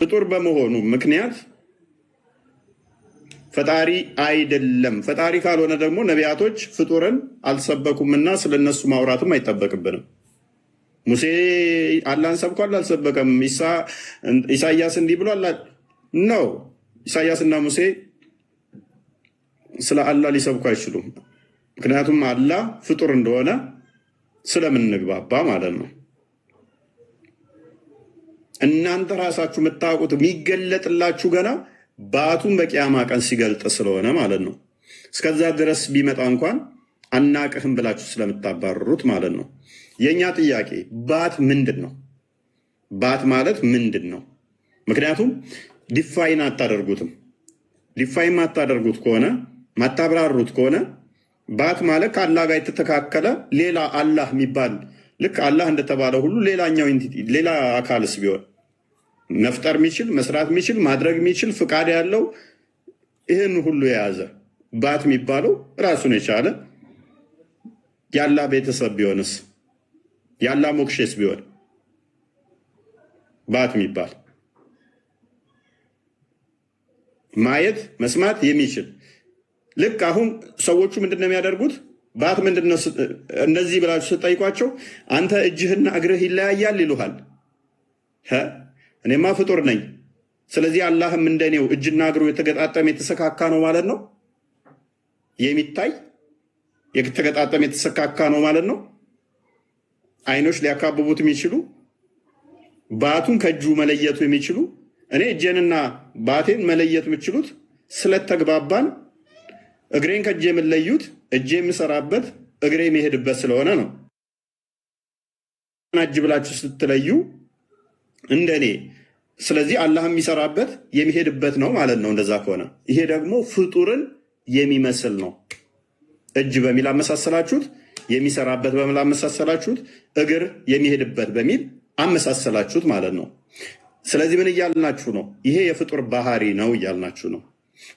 ፍጡር በመሆኑ ምክንያት ፈጣሪ አይደለም። ፈጣሪ ካልሆነ ደግሞ ነቢያቶች ፍጡርን አልሰበኩምና ስለነሱ ማውራትም አይጠበቅብንም። ሙሴ አላህን ሰብኳል አልሰበከም? ኢሳያስ እንዲህ ብሏል ነው። ኢሳያስና ሙሴ ስለ አላህ ሊሰብኩ አይችሉም። ምክንያቱም አላህ ፍጡር እንደሆነ ስለምንግባባ ማለት ነው። እናንተ ራሳችሁ የምታውቁት የሚገለጥላችሁ ገና ባቱን በቂያማ ቀን ሲገልጥ ስለሆነ ማለት ነው። እስከዛ ድረስ ቢመጣ እንኳን አናቅህም ብላችሁ ስለምታባረሩት ማለት ነው። የእኛ ጥያቄ ባት ምንድን ነው? ባት ማለት ምንድን ነው? ምክንያቱም ዲፋይን አታደርጉትም። ዲፋይን ማታደርጉት ከሆነ ማታብራሩት ከሆነ ባት ማለት ከአላህ ጋር የተተካከለ ሌላ አላህ የሚባል ልክ አላህ እንደተባለ ሁሉ ሌላኛው ኢንቲቲ ሌላ አካልስ ቢሆን መፍጠር የሚችል መስራት የሚችል ማድረግ የሚችል ፍቃድ ያለው ይህን ሁሉ የያዘ ባት የሚባለው ራሱን የቻለ የአላህ ቤተሰብ ቢሆንስ የአላህ ሞክሼስ ቢሆን ባት የሚባል ማየት መስማት የሚችል ልክ አሁን ሰዎቹ ምንድነው የሚያደርጉት? ባት ምንድነው እንደዚህ ብላችሁ ስጠይቋቸው አንተ እጅህና እግርህ ይለያያል ይሉሃል። እኔማ ፍጡር ነኝ፣ ስለዚህ አላህም እንደኔው እጅና እግሩ የተገጣጠመ የተሰካካ ነው ማለት ነው። የሚታይ የተገጣጠመ የተሰካካ ነው ማለት ነው። አይኖች ሊያካብቡት የሚችሉ ባቱን ከእጁ መለየቱ የሚችሉ እኔ እጄንና ባቴን መለየት የምችሉት ስለተግባባን እግሬን ከእጄ የምለዩት እጄ የምሰራበት እግሬ የሚሄድበት ስለሆነ ነው። እጅ ብላችሁ ስትለዩ እንደኔ ስለዚህ አላህ የሚሰራበት የሚሄድበት ነው ማለት ነው። እንደዛ ከሆነ ይሄ ደግሞ ፍጡርን የሚመስል ነው። እጅ በሚል አመሳሰላችሁት፣ የሚሰራበት በሚል አመሳሰላችሁት፣ እግር የሚሄድበት በሚል አመሳሰላችሁት ማለት ነው። ስለዚህ ምን እያልናችሁ ነው? ይሄ የፍጡር ባህሪ ነው እያልናችሁ ነው።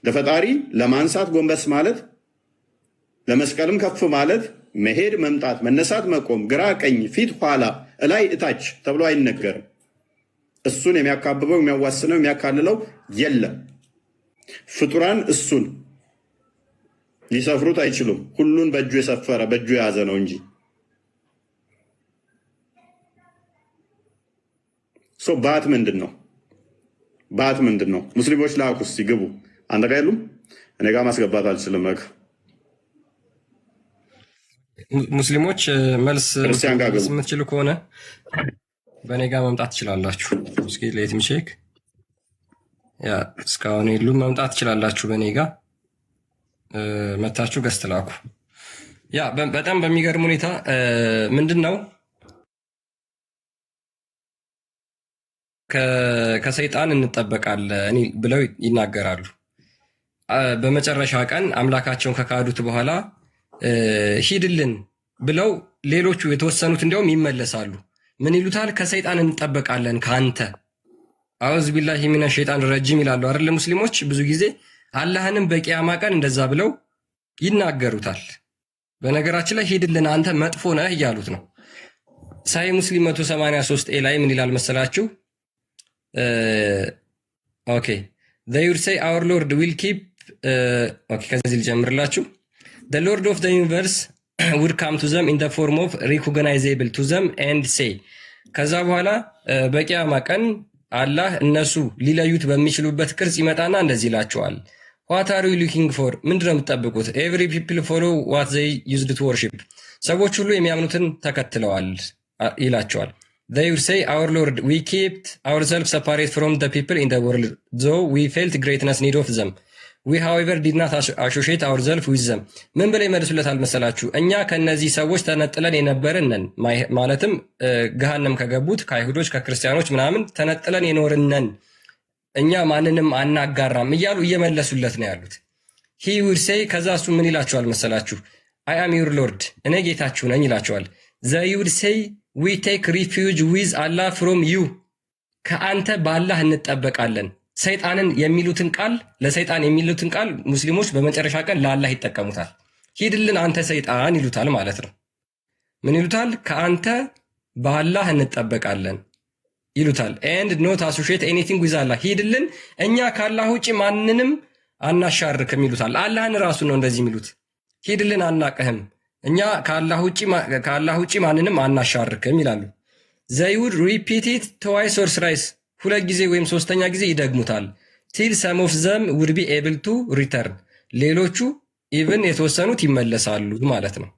ለፈጣሪ ለማንሳት ጎንበስ ማለት፣ ለመስቀልም ከፍ ማለት፣ መሄድ መምጣት፣ መነሳት መቆም፣ ግራ ቀኝ፣ ፊት ኋላ፣ እላይ እታች ተብሎ አይነገርም። እሱን የሚያካብበው የሚያዋስነው የሚያካልለው የለም። ፍጡራን እሱን ሊሰፍሩት አይችሉም። ሁሉን በእጁ የሰፈረ በእጁ የያዘ ነው እንጂ ባት ምንድን ነው? ባት ምንድን ነው? ሙስሊሞች ላኩ እስቲ ግቡ። አንተ ጋር የሉም? እኔ ጋር ማስገባት አልችልም። ሙስሊሞች መልስ ክርስቲያን ጋር ግቡ። የምትችሉ ከሆነ በእኔ ጋር መምጣት ትችላላችሁ። እስኪ ሌት ምቼክ ያ እስካሁን የሉም። መምጣት ትችላላችሁ። በእኔ ጋር መታችሁ ገዝት ላኩ። ያ በጣም በሚገርም ሁኔታ ምንድን ነው ከሰይጣን እንጠበቃለን ብለው ይናገራሉ። በመጨረሻ ቀን አምላካቸውን ከካዱት በኋላ ሂድልን ብለው ሌሎቹ የተወሰኑት እንዲያውም ይመለሳሉ። ምን ይሉታል? ከሰይጣን እንጠበቃለን ከአንተ። አዑዝ ቢላሂ ሚነ ሸይጣን ረጂም ይላሉ አይደል? ሙስሊሞች ብዙ ጊዜ አላህንም በቂያማ ቀን እንደዛ ብለው ይናገሩታል። በነገራችን ላይ ሂድልን አንተ መጥፎ ነህ እያሉት ነው። ሳይ ሙስሊም 183 ኤ ላይ ምን ይላል መሰላችሁ? ኦኬ they would say our Lord will keep ኦኬ ከዚህ ልጀምርላችሁ። the Lord of the universe would come to them in the form of recognizable to them and say ከዛ በኋላ በቂያማ ቀን አላህ እነሱ ሊለዩት በሚችሉበት ቅርጽ ይመጣና እንደዚህ ይላቸዋል። what are you looking for? ምንድነው የምትጠብቁት? every people follow what they used to worship ሰዎች ሁሉ የሚያምኑትን ተከትለዋል ይላቸዋል። they would say our Lord we kept ourselves separate from the people in the world though we felt greatness need of them we however did not associate ourselves with them ምን ብለው ይመልሱለታል መሰላችሁ? እኛ ከነዚህ ሰዎች ተነጥለን የነበርን ነን፣ ማለትም ገሃነም ከገቡት ከአይሁዶች ከክርስቲያኖች ምናምን ተነጥለን የኖርን ነን፣ እኛ ማንንም አናጋራም እያሉ እየመለሱለት ነው ያሉት። he would say ከዛ እሱ ምን ይላቸዋል መሰላችሁ? I am your Lord እኔ ጌታችሁ ነኝ ይላቸዋል። they would say we take refuge with Allah from you ከአንተ በአላህ እንጠበቃለን። ሰይጣንን የሚሉትን ቃል ለሰይጣን የሚሉትን ቃል ሙስሊሞች በመጨረሻ ቀን ለአላህ ይጠቀሙታል። ሂድልን አንተ ሰይጣን ይሉታል ማለት ነው። ምን ይሉታል? ከአንተ በአላህ እንጠበቃለን። ይሉታል። ኤንድ ኖት አሶሺየት ኤኒቲንግ ዊዝ አላህ ሂድልን፣ እኛ ከአላህ ውጭ ማንንም አናሻርክም ይሉታል። አላህን ራሱ ነው እንደዚህ የሚሉት። ሂድልን አናቅህም፣ እኛ ከአላህ ውጭ ማንንም አናሻርክም ይላሉ። ዘይ ውድ ሪፒት ኢት ትዋይስ ኦር ስራይስ፣ ሁለት ጊዜ ወይም ሶስተኛ ጊዜ ይደግሙታል። ቲል ሰም ኦፍ ዘም ውድ ቢ ኤብል ቱ ሪተርን፣ ሌሎቹ ኢቭን የተወሰኑት ይመለሳሉ ማለት ነው።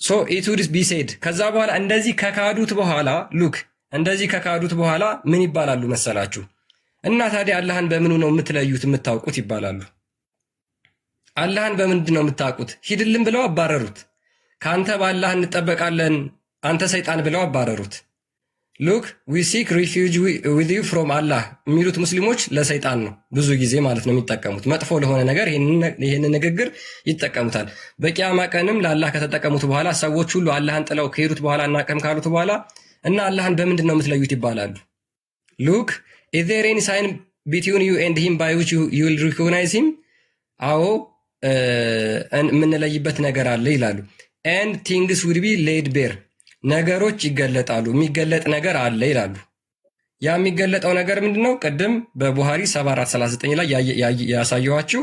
ሶ ኢት ውድ ቢ ሴድ፣ ከዛ በኋላ እንደዚህ ከካዱት በኋላ ሉክ እንደዚህ ከካዱት በኋላ ምን ይባላሉ መሰላችሁ? እና ታዲያ አላህን በምኑ ነው የምትለዩት የምታውቁት ይባላሉ። አላህን በምንድን ነው የምታውቁት? ሂድልን ብለው አባረሩት። ከአንተ በአላህ እንጠበቃለን አንተ ሰይጣን ብለው አባረሩት። ሉክ ዊ ሲክ ሪፊውጅ ዊዝ ዩ ፍሮም አላህ የሚሉት ሙስሊሞች ለሰይጣን ነው ብዙ ጊዜ ማለት ነው የሚጠቀሙት። መጥፎ ለሆነ ነገር ይህንን ንግግር ይጠቀሙታል። በቂያማ ቀንም ለአላህ ከተጠቀሙት በኋላ ሰዎች ሁሉ አላህን ጥለው ከሄዱት በኋላ እናቀም ካሉት በኋላ እና አላህን በምንድን ነው የምትለዩት ይባላሉ። ሉክ ኢዝ ዜር ኤኒ ሳይን ቢትዊን ዩ ኤንድ ሂም ባይ ዊች ዩ ዊል ሪኮግናይዝ ሂም፣ አዎ የምንለይበት ነገር አለ ይላሉ። ኤንድ ቲንግስ ውድ ቢ ሌድ ቤር፣ ነገሮች ይገለጣሉ፣ የሚገለጥ ነገር አለ ይላሉ። ያ የሚገለጠው ነገር ምንድን ነው? ቅድም በቡሃሪ 7439 ላይ ያሳየኋችሁ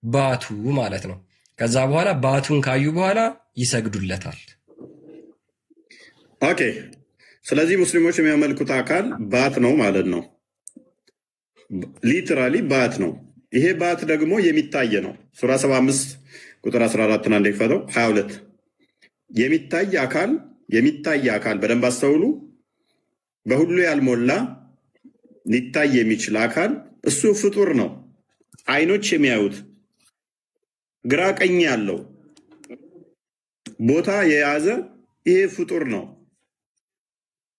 ባቱ ማለት ነው። ከዛ በኋላ ባቱን ካዩ በኋላ ይሰግዱለታል። ኦኬ፣ ስለዚህ ሙስሊሞች የሚያመልኩት አካል ባት ነው ማለት ነው። ሊትራሊ ባት ነው። ይሄ ባት ደግሞ የሚታይ ነው። ሱራ 75 ቁጥር 14 አንዴ ክፈተው 22 የሚታይ አካል በደንብ አስተውሉ። በሁሉ ያልሞላ ሊታይ የሚችል አካል እሱ ፍጡር ነው። አይኖች የሚያዩት ግራ ቀኝ ያለው ቦታ የያዘ ይሄ ፍጡር ነው።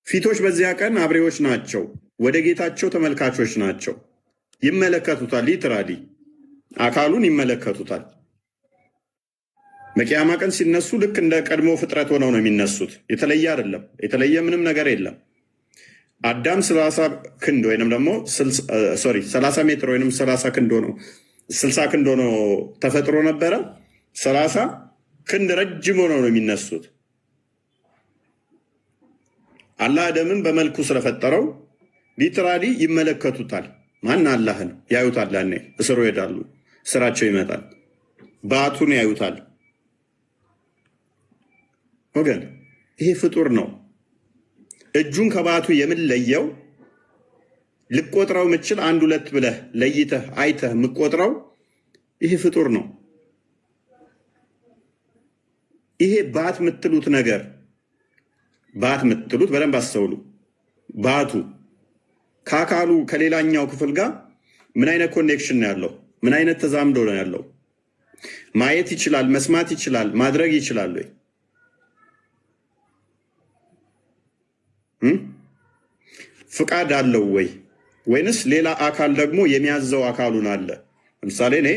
ፊቶች በዚያ ቀን አብሬዎች ናቸው፣ ወደ ጌታቸው ተመልካቾች ናቸው። ይመለከቱታል፣ ሊትራሊ አካሉን ይመለከቱታል። በቂያማ ቀን ሲነሱ ልክ እንደ ቀድሞ ፍጥረት ሆነው ነው የሚነሱት። የተለየ አይደለም፣ የተለየ ምንም ነገር የለም። አዳም 30 ክንድ ወይንም ደግሞ 30 ሜትር ወይንም 30 ክንድ ሆኖ 60 ክንድ ሆኖ ተፈጥሮ ነበረ። 30 ክንድ ረጅም ሆነው ነው የሚነሱት። አላህ አደምን በመልኩ ስለፈጠረው ሊትራሊ ይመለከቱታል። ማን አላህን ያዩታል። ያኔ እስሩ ይሄዳሉ፣ ስራቸው ይመጣል። ባቱን ያዩታል። ወገን ይሄ ፍጡር ነው። እጁን ከባቱ የምንለየው ልቆጥረው ምችል 1 2 ብለህ ለይተህ አይተህ የምቆጥረው ይሄ ፍጡር ነው። ይሄ ባት የምትሉት ነገር ባት የምትሉት በደንብ አስተውሉ። ባቱ ከአካሉ ከሌላኛው ክፍል ጋር ምን አይነት ኮኔክሽን ነው ያለው? ምን አይነት ተዛምዶ ነው ያለው? ማየት ይችላል፣ መስማት ይችላል፣ ማድረግ ይችላል ወይ? ፍቃድ አለው ወይ? ወይንስ ሌላ አካል ደግሞ የሚያዘው አካሉን አለ? ለምሳሌ እኔ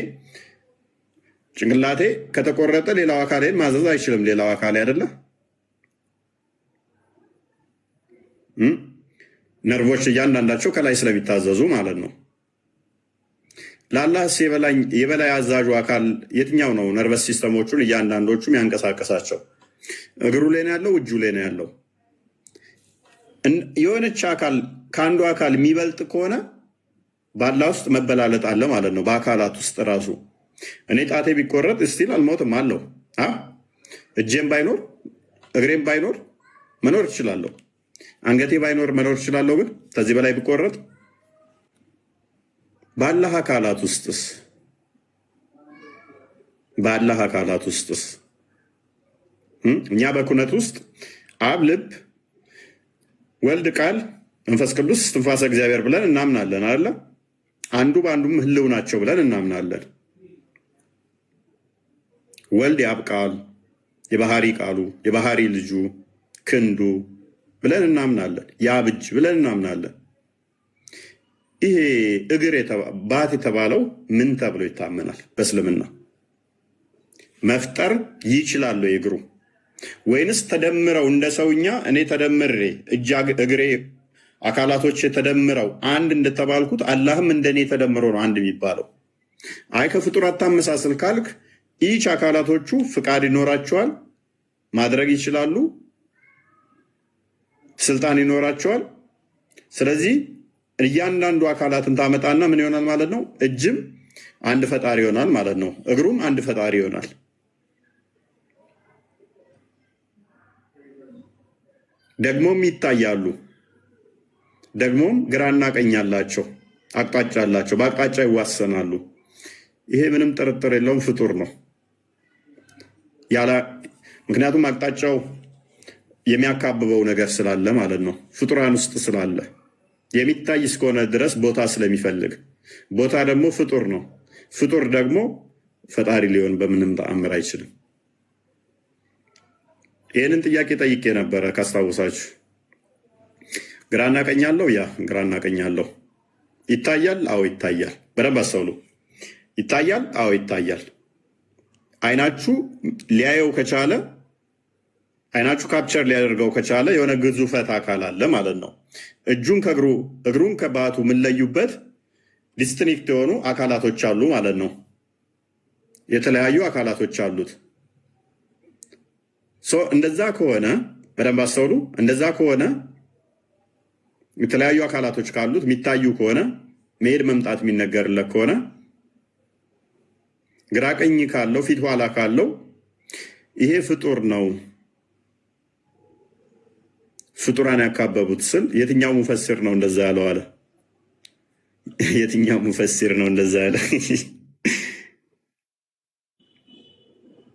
ጭንቅላቴ ከተቆረጠ ሌላው አካሌን ማዘዝ አይችልም። ሌላው አካሌ አይደለ? ነርቮች እያንዳንዳቸው ከላይ ስለሚታዘዙ ማለት ነው። ለአላህስ የበላይ አዛዡ አካል የትኛው ነው? ነርቨስ ሲስተሞቹን እያንዳንዶቹም ያንቀሳቀሳቸው እግሩ ላይ ነው ያለው? እጁ ላይ ነው ያለው? የሆነች አካል ከአንዱ አካል የሚበልጥ ከሆነ በአላህ ውስጥ መበላለጥ አለ ማለት ነው። በአካላት ውስጥ ራሱ እኔ ጣቴ ቢቆረጥ እስቲል አልሞትም አለው። እጄም ባይኖር እግሬም ባይኖር መኖር እችላለሁ። አንገቴ ባይኖር መኖር እችላለሁ። ግን ከዚህ በላይ ቢቆረጥ በአላህ አካላት ውስጥስ እኛ በኩነት ውስጥ አብ ልብ፣ ወልድ ቃል፣ መንፈስ ቅዱስ ትንፋሰ እግዚአብሔር ብለን እናምናለን አለ። አንዱ በአንዱም ህልው ናቸው ብለን እናምናለን። ወልድ የአብ ቃል፣ የባህሪ ቃሉ፣ የባህሪ ልጁ፣ ክንዱ ብለን እናምናለን። የአብ እጅ ብለን እናምናለን። ይሄ እግር ባት የተባለው ምን ተብሎ ይታመናል? በእስልምና መፍጠር ይችላል እግሩ? ወይንስ ተደምረው እንደ ሰውኛ እኔ ተደምሬ እግሬ አካላቶች ተደምረው አንድ እንደተባልኩት አላህም እንደኔ ተደምሮ ነው አንድ የሚባለው? አይ ከፍጡር አታመሳስል ካልክ ኢች አካላቶቹ ፍቃድ ይኖራቸዋል፣ ማድረግ ይችላሉ፣ ስልጣን ይኖራቸዋል። ስለዚህ እያንዳንዱ አካላትን ታመጣና ምን ይሆናል ማለት ነው? እጅም አንድ ፈጣሪ ይሆናል ማለት ነው። እግሩም አንድ ፈጣሪ ይሆናል። ደግሞም ይታያሉ። ደግሞም ግራና ቀኝ አላቸው፣ አቅጣጫ አላቸው፣ በአቅጣጫ ይዋሰናሉ። ይሄ ምንም ጥርጥር የለውም ፍጡር ነው። ምክንያቱም አቅጣጫው የሚያካብበው ነገር ስላለ ማለት ነው። ፍጡራን ውስጥ ስላለ የሚታይ እስከሆነ ድረስ ቦታ ስለሚፈልግ፣ ቦታ ደግሞ ፍጡር ነው። ፍጡር ደግሞ ፈጣሪ ሊሆን በምንም ተአምር አይችልም። ይህንን ጥያቄ ጠይቄ ነበረ ካስታውሳችሁ። ግራና ቀኝ አለው። ያ ግራና ቀኝ አለው። ይታያል? አዎ ይታያል። በደንብ አስተውሉ። ይታያል? አዎ ይታያል። አይናችሁ ሊያየው ከቻለ፣ አይናችሁ ካፕቸር ሊያደርገው ከቻለ የሆነ ግዙፈት አካል አለ ማለት ነው። እጁን ከእግሩ እግሩን ከባቱ የምንለዩበት ዲስትኒክት የሆኑ አካላቶች አሉ ማለት ነው። የተለያዩ አካላቶች አሉት። እንደዛ ከሆነ በደንብ አስተውሉ። እንደዛ ከሆነ የተለያዩ አካላቶች ካሉት የሚታዩ ከሆነ መሄድ መምጣት የሚነገርለት ከሆነ ግራ ቀኝ ካለው ፊት ኋላ ካለው ይሄ ፍጡር ነው። ፍጡራን ያካበቡት ስል የትኛው ሙፈሲር ነው እንደዛ ያለው አለ? የትኛው ሙፈሲር ነው እንደዛ ያለ?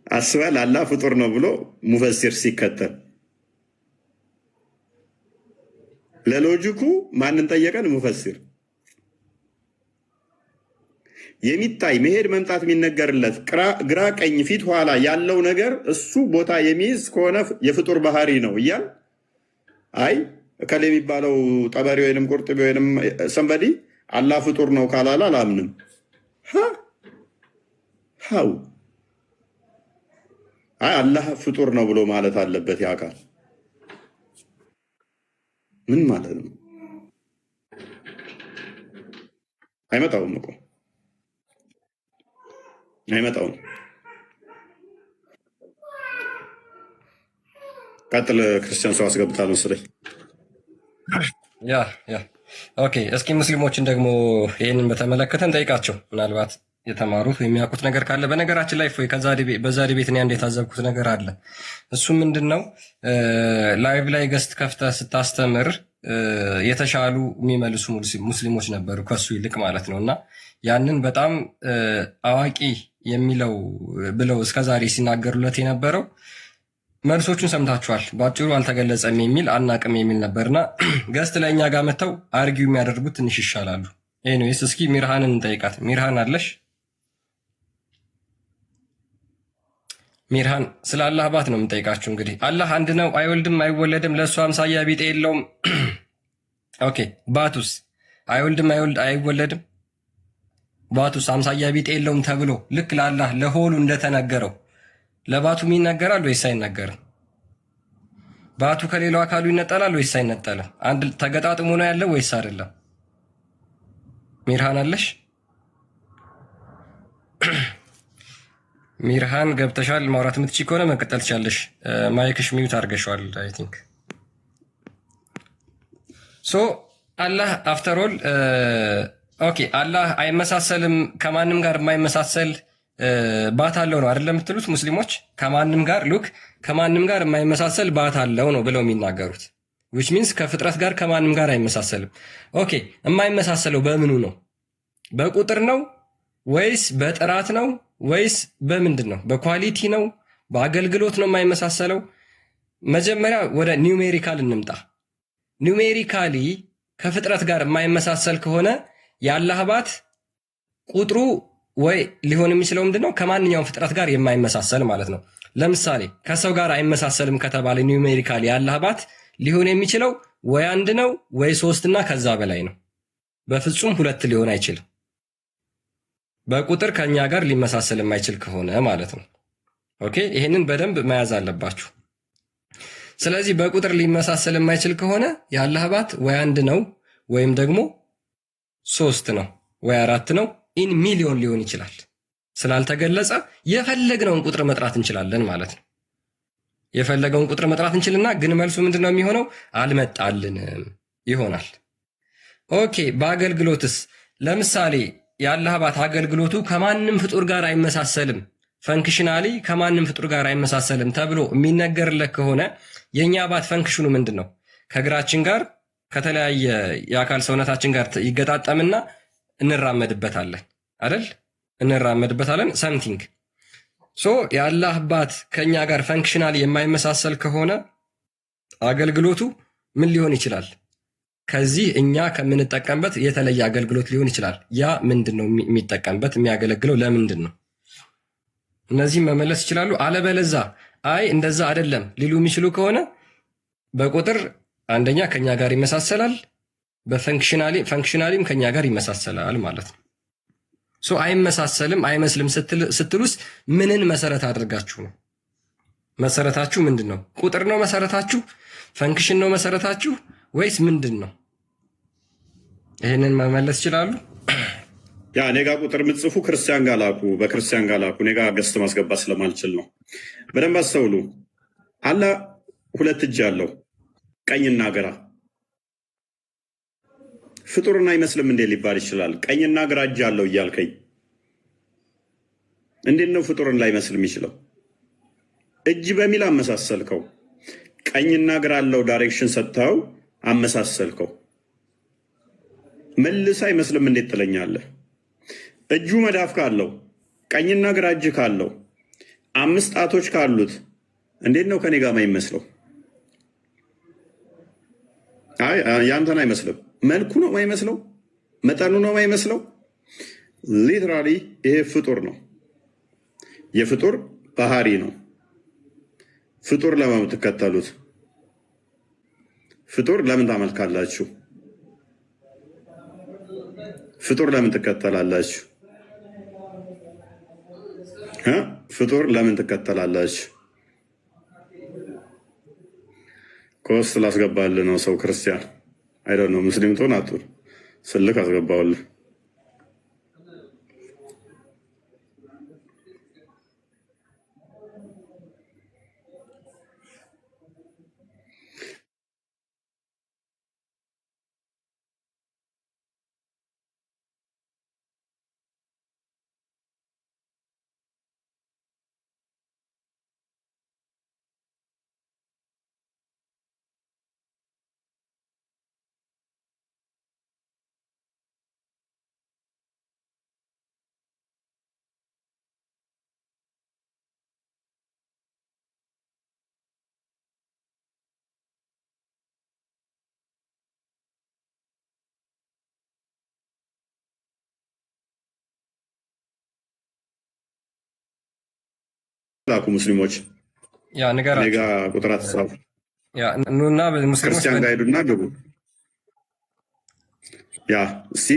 አስበል አላህ ፍጡር ነው ብሎ ሙፈሲር ሲከተል ለሎጂኩ ማንን ጠየቀን? ሙፈሲር። የሚታይ መሄድ መምጣት የሚነገርለት ግራ ቀኝ ፊት ኋላ ያለው ነገር እሱ ቦታ የሚይዝ ከሆነ የፍጡር ባህሪ ነው እያል አይ እከሌ የሚባለው ጠበሪ ወይንም ቁርጥቢ ወይንም ሰንበዲ አላህ ፍጡር ነው ካላላ አላምንም። ሀው አይ አላህ ፍጡር ነው ብሎ ማለት አለበት። ያውቃል ምን ማለት ነው? አይመጣውም እኮ አይመጣውም። ቀጥል። ክርስቲያን ሰው አስገብታል መሰለኝ። ያ ኦኬ። እስኪ ሙስሊሞችን ደግሞ ይህንን በተመለከተ እንጠይቃቸው። ምናልባት የተማሩት የሚያውቁት ነገር ካለ። በነገራችን ላይ በዛ ዲቤት እኔ አንድ የታዘብኩት ነገር አለ። እሱ ምንድን ነው? ላይቭ ላይ ገስት ከፍተህ ስታስተምር የተሻሉ የሚመልሱ ሙስሊሞች ነበሩ ከሱ ይልቅ ማለት ነው። እና ያንን በጣም አዋቂ የሚለው ብለው እስከዛሬ ሲናገሩለት የነበረው መልሶቹን ሰምታችኋል። በአጭሩ አልተገለጸም የሚል አናቅም የሚል ነበርና ገስት ለእኛ ጋር መጥተው አርጊው የሚያደርጉት ትንሽ ይሻላሉ። ኤኒዌይስ እስኪ ሚርሃንን እንጠይቃት። ሚርሃን አለሽ? ሚርሃን ስለ አላህ ባት ነው የምንጠይቃችሁ። እንግዲህ አላህ አንድ ነው፣ አይወልድም፣ አይወለድም፣ ለእሱ አምሳያ ቢጤ የለውም። ኦኬ ባቱስ አይወልድም፣ አይወለድም፣ ባቱስ አምሳያ ቢጤ የለውም ተብሎ ልክ ለአላህ ለሆሉ እንደተነገረው ለባቱም ይነገራል ወይስ አይነገርም? ባቱ ከሌላው አካሉ ይነጠላል ወይስ አይነጠልም? አንድ ተገጣጥሞ ነው ያለው ወይስ አይደለም? ሚርሃን አለሽ? ሚርሃን ገብተሻል። ማውራት የምትችይ ከሆነ መቀጠል ትችላለሽ። ማይክሽ ሚዩት አድርገሽዋል አይ ቲንክ። ሶ አላህ አፍተር ኦል ኦኬ፣ አላህ አይመሳሰልም፣ ከማንም ጋር የማይመሳሰል ባት አለው ነው አይደለም የምትሉት ሙስሊሞች? ከማንም ጋር ሉክ ከማንም ጋር የማይመሳሰል ባት አለው ነው ብለው የሚናገሩት። which means ከፍጥረት ጋር ከማንም ጋር አይመሳሰልም። ኦኬ፣ የማይመሳሰለው በምኑ ነው? በቁጥር ነው ወይስ በጥራት ነው ወይስ በምንድን ነው? በኳሊቲ ነው? በአገልግሎት ነው የማይመሳሰለው? መጀመሪያ ወደ ኒውሜሪካል እንምጣ። ኒውሜሪካሊ ከፍጥረት ጋር የማይመሳሰል ከሆነ የአላህ ባት ቁጥሩ ወይ ሊሆን የሚችለው ምንድን ነው? ከማንኛውም ፍጥረት ጋር የማይመሳሰል ማለት ነው። ለምሳሌ ከሰው ጋር አይመሳሰልም ከተባለ ኒውሜሪካሊ የአላህ ባት ሊሆን የሚችለው ወይ አንድ ነው ወይ ሶስትና ከዛ በላይ ነው። በፍጹም ሁለት ሊሆን አይችልም። በቁጥር ከኛ ጋር ሊመሳሰል የማይችል ከሆነ ማለት ነው። ኦኬ፣ ይሄንን በደንብ መያዝ አለባችሁ። ስለዚህ በቁጥር ሊመሳሰል የማይችል ከሆነ የአላህ ባት ወይ አንድ ነው ወይም ደግሞ ሶስት ነው ወይ አራት ነው። ኢን ሚሊዮን ሊሆን ይችላል። ስላልተገለጸ የፈለግነውን ቁጥር መጥራት እንችላለን ማለት ነው። የፈለገውን ቁጥር መጥራት እንችልና ግን መልሱ ምንድነው የሚሆነው? አልመጣልንም ይሆናል። ኦኬ በአገልግሎትስ ለምሳሌ የአላህ አባት አገልግሎቱ ከማንም ፍጡር ጋር አይመሳሰልም፣ ፈንክሽናሊ ከማንም ፍጡር ጋር አይመሳሰልም ተብሎ የሚነገርለት ከሆነ የእኛ አባት ፈንክሽኑ ምንድን ነው? ከእግራችን ጋር ከተለያየ የአካል ሰውነታችን ጋር ይገጣጠምና እንራመድበታለን አይደል? እንራመድበታለን ሰምቲንግ ሶ የአላህ አባት ከእኛ ጋር ፈንክሽናሊ የማይመሳሰል ከሆነ አገልግሎቱ ምን ሊሆን ይችላል? ከዚህ እኛ ከምንጠቀምበት የተለየ አገልግሎት ሊሆን ይችላል። ያ ምንድን ነው የሚጠቀምበት የሚያገለግለው ለምንድን ነው? እነዚህም መመለስ ይችላሉ። አለበለዛ አይ እንደዛ አይደለም ሊሉ የሚችሉ ከሆነ በቁጥር አንደኛ ከኛ ጋር ይመሳሰላል፣ በፈንክሽናሊም ከኛ ጋር ይመሳሰላል ማለት ነው። ሶ አይመሳሰልም አይመስልም ስትሉስ ምንን መሰረት አድርጋችሁ ነው? መሰረታችሁ ምንድን ነው? ቁጥር ነው መሰረታችሁ? ፈንክሽን ነው መሰረታችሁ ወይስ ምንድን ነው? ይህንን መመለስ ይችላሉ። ያ እኔ ጋ ቁጥር ምጽፉ ክርስቲያን ጋር ላኩ፣ በክርስቲያን ጋር ላኩ። እኔ ጋ ገስት ማስገባት ስለማልችል ነው። በደንብ አስተውሉ። አላህ ሁለት እጅ አለው፣ ቀኝና ግራ። ፍጡርን አይመስልም እንዴ ሊባል ይችላል? ቀኝና ግራ እጅ አለው እያልከኝ እንዴት ነው ፍጡርን ላይመስል የሚችለው? እጅ በሚል አመሳሰልከው፣ ቀኝና ግራ አለው ዳይሬክሽን ሰጥተው አመሳሰልከው። መልስ አይመስልም እንዴት ትለኛለህ? እጁ መዳፍ ካለው ቀኝና ግራ እጅ ካለው 5 ጣቶች ካሉት እንዴት ነው ከኔ ጋር ማይመስለው? አይ ያንተን አይመስልም። መልኩ ነው ማይመስለው፣ መጠኑ ነው ማይመስለው። ሊትራሊ ይሄ ፍጡር ነው፣ የፍጡር ባህሪ ነው። ፍጡር ለምን የምትከተሉት? ፍጡር ለምን ታመልካላችሁ? ፍጡር ለምን ትከተላላችሁ? ፍጡር ለምን ትከተላላችሁ? ኮስት ላስገባልህ ነው ሰው ክርስቲያን አይደል ነው ሙስሊም ትሆን አትሁን ስልክ አስገባውልህ። ላኩ ሙስሊሞች ያ ንገራቸው። እኔ ጋ ቁጥር አትጻፉ። ያ ኑና ሙስሊሞች ክርስቲያን ጋር ሄዱና ግቡ። ያ እስቲ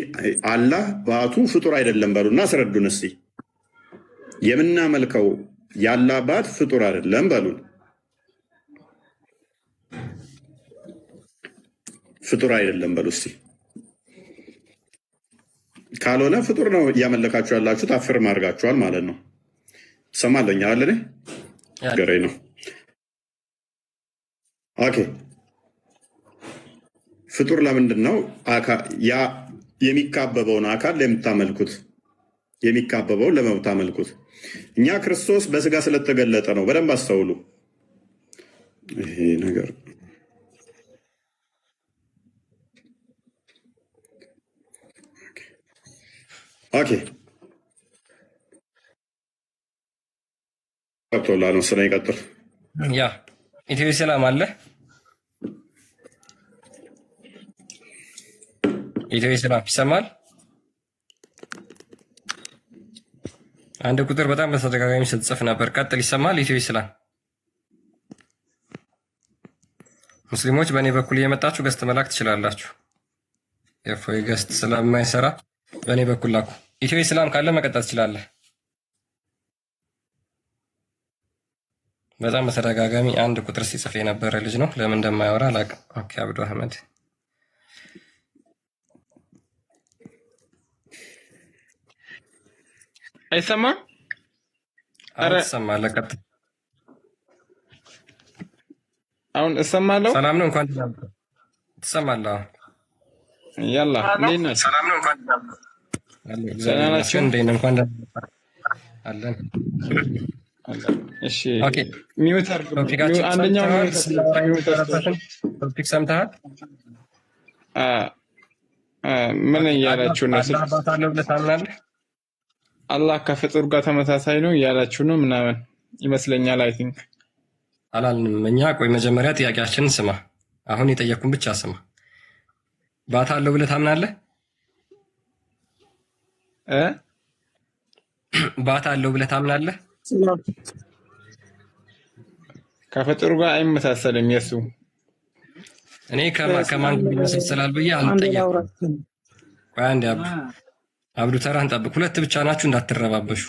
አላህ ባቱ ፍጡር አይደለም በሉና አስረዱን። እስቲ የምናመልከው የአላህ ባት ፍጡር አይደለም በሉን። ፍጡር አይደለም በሉ እስቲ። ካልሆነ ፍጡር ነው እያመለካችሁ ያላችሁት፣ አፍርም አድርጋችኋል ማለት ነው። ሰማለኛ አለ ገሬ ነው። ኦኬ ፍጡር ለምንድን ነው ያ የሚካበበውን አካል ለምታመልኩት? የሚካበበውን ለምታመልኩት? እኛ ክርስቶስ በስጋ ስለተገለጠ ነው። በደንብ አስተውሉ። ይሄ ነገር ኦኬ ቀጥላ ነው ስለ ይቀጥል። ያ ኢትዮ ሰላም አለ። ኢትዮ ሰላም ይሰማል? አንድ ቁጥር በጣም በተደጋጋሚ ስትጽፍ ነበር። ቀጥል። ይሰማል? ኢትዮ ሰላም ሙስሊሞች በእኔ በኩል እየመጣችሁ ገስት መላክ ትችላላችሁ። የፎይ ገስት ስለማይሰራ በእኔ በኩል ላኩ። ኢትዮ ሰላም ካለ መቀጠል ትችላለህ። በጣም በተደጋጋሚ አንድ ቁጥር ሲጽፍ የነበረ ልጅ ነው። ለምን እንደማያወራ አላውቅም። ኦኬ አብዱ አህመድ አይሰማም? አሁን ትሰማለህ? ቀጥል። አሁን እሰማለሁ። ሰላም ነው። እንኳን ትሰማለህ? ያላ እንዴት ናችሁ? ሰላም ነው። እንኳን አለ ደህና እግዚአብሔር ናችሁ? ይመስገን። እንዴት ነው? እንኳን አለን። እሺ ኦኬ ሚውት አድርጉ። ቶፒካችን አንደኛው ሰምተሃል? ሚውት ስናወራ ሚውት አድርጉ። የነበረበትን ቶፒክ ሰምተሃል? ምን እያላችሁ ነው? አላህ አባት አለው ብለህ ታምናለህ? አላህ ከፍጡር ጋር ተመሳሳይ ነው እያላችሁ ነው ምናምን ይመስለኛል። አይ ቲንክ አላልንም እኛ። ቆይ መጀመሪያ ጥያቄያችንን ስማ። አሁን የጠየቅኩን ብቻ ስማ። ባት አለው ብለህ ታምናለህ? ባት አለው ብለህ ታምናለህ? ከፍጡር ጋር አይመሳሰልም የሱ። እኔ ከማን ጋር ይመሳሰላል ብዬ አልጠየቅኩም። ቆይ አንዴ አብዱ ተራህን ጠብቅ። ሁለት ብቻ ናችሁ እንዳትረባበሹ።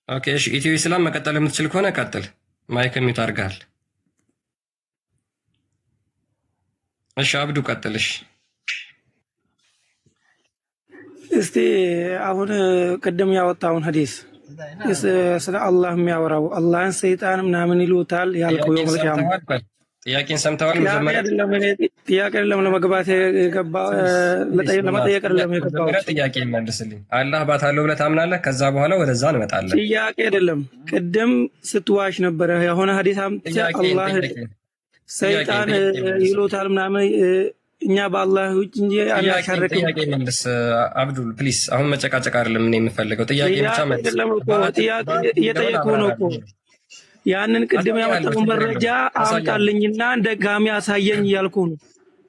ኦኬ እሺ። ኢትዮ ኢስላም መቀጠል የምትችል ከሆነ ቀጥል። ማይክ ሚውት አድርገሃል። እሺ አብዱ ቀጥልሽ። እስቲ አሁን ቅድም ያወጣውን ሐዲስ ስለ አላህ የሚያወራው አላህን ሰይጣን ምናምን ይሉታል ያልከው የመልካም ጥያቄን ሰምተዋል? መጀመሪያ ጥያቄ አይደለም ለመግባት የገባ ለመጠየቅ አይደለም የገባው። ጥያቄ መልስልኝ። አላህ ባት አለው ብለህ ታምናለህ? ከዛ በኋላ ወደዛ እንመጣለን። ጥያቄ አይደለም። ቅድም ስትዋሽ ነበረ የሆነ ሐዲስ አምጥተህ አላህ ሰይጣን ይሉታል ምናምን እኛ በአላህ ውጭ እንጂ አናሻርክም። ጥያቄ መልስ አብዱል ፕሊስ። አሁን መጨቃጨቅ አይደለም እኔ የምፈልገው፣ ጥያቄ ብቻ መልስ። ጥያቄ እየጠየኩህ ነው እኮ። ያንን ቅድም ያመጣው መረጃ አምጣልኝና ድጋሚ አሳየኝ እያልኩህ ነው።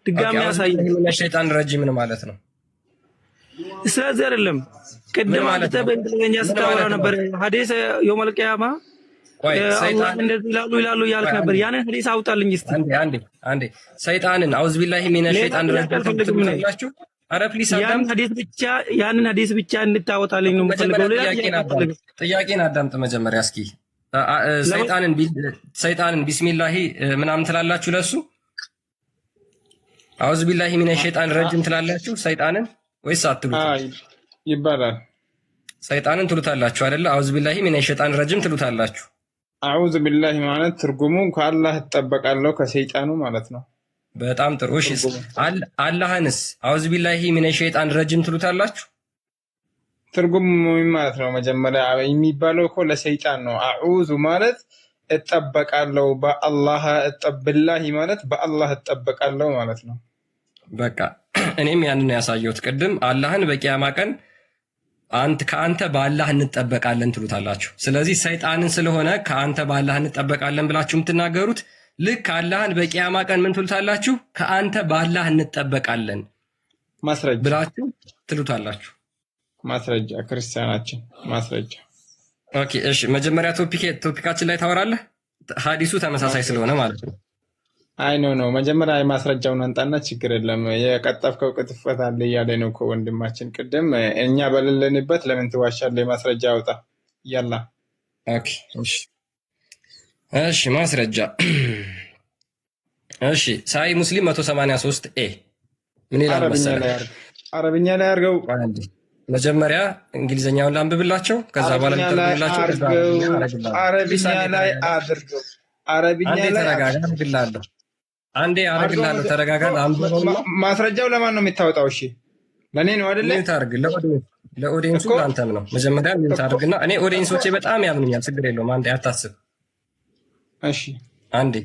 ድጋሚ አሳየኝ። ሸይጣን ረጂም ምን ማለት ነው? ስለዚህ አይደለም ቅድም አንተ በእንግሊዝኛ ስታወራ ነበር ሐዲስ የውመል ቂያማ አላህ እንደዚህ ይላሉ እያልክ ነበር። ያንን ሐዲስ አውጣልኝ እስቲ። አንዴ ሰይጣንን አውዝ ቢላሂ ሚነ ሸይጣን ረጂም ትላላችሁ። አረ ፕሊስ ያንን ሐዲስ ብቻ እንድታወጣልኝ ነው የምፈልገው። ሌላ ጥያቄን አዳምጥ መጀመሪያ እስኪ። ሰይጣንን ቢስሚላሂ ምናምን ትላላችሁ ለሱ? አውዝ ቢላሂ ሚነ ሸይጣን ረጂም ትላላችሁ ሰይጣንን ወይስ አትሉት? ይባላል። ሰይጣንን ትሉታላችሁ አይደለ? አውዝ ቢላሂ ሚነ ሸይጣን ረጂም ትሉታላችሁ። አዑዙ ቢላሂ ማለት ትርጉሙ ከአላህ እጠበቃለሁ ከሰይጣኑ ማለት ነው። በጣም ጥሩ። እሺ አላህንስ አውዝ ቢላሂ ሚነ ሸይጣን ረጂም ትሉታላችሁ? ትርጉሙ ማለት ነው መጀመሪያ የሚባለው እኮ ለሰይጣን ነው። አዑዙ ማለት እጠበቃለሁ በአላህ ቢላሂ ማለት በአላህ እጠበቃለሁ ማለት ነው። በቃ እኔም ያንን ያሳየሁት ቅድም። አላህን በቂያማ ቀን ከአንተ በአላህ እንጠበቃለን ትሉታላችሁ። ስለዚህ ሰይጣንን ስለሆነ ከአንተ በአላህ እንጠበቃለን ብላችሁ የምትናገሩት ልክ አላህን በቂያማ ቀን ምን ትሉታላችሁ? ከአንተ በአላህ እንጠበቃለን ማስረጃ ብላችሁ ትሉታላችሁ። ማስረጃ ክርስቲያናችን ማስረጃ። ኦኬ እሺ፣ መጀመሪያ ቶፒካችን ላይ ታወራለህ። ሐዲሱ ተመሳሳይ ስለሆነ ማለት ነው። አይ ነው መጀመሪያ የማስረጃውን አንጣና ችግር የለም። የቀጠፍከው ቅጥፈት አለ እያለ ነው እኮ ወንድማችን ቅድም። እኛ በሌለንበት ለምን ትዋሻለህ? የማስረጃ አውጣ ያላ። ኦኬ እሺ ማስረጃ። እሺ ሳይ ሙስሊም 183 ኤ ምን ይላል መሰለህ? አረብኛ ላይ አድርገው። መጀመሪያ እንግሊዘኛውን ላንብብላቸው፣ ከዛ በኋላ ልተርጉምላቸው። አረብኛ ላይ አድርገው። አረብኛ ላይ አድርግላለሁ። አንዴ አረግላለሁ። ተረጋጋ። ማስረጃው ለማን ነው የምታወጣው? እሺ ለኔ ነው አይደለ? ሚውት አድርግ። ለኦዲየንሱ ለአንተም ነው። መጀመሪያ ሚውት አድርግና እኔ ኦዲየንሶቼ በጣም ያምኑኛል። ችግር የለውም። አንዴ አታስብ። እሺ አንዴ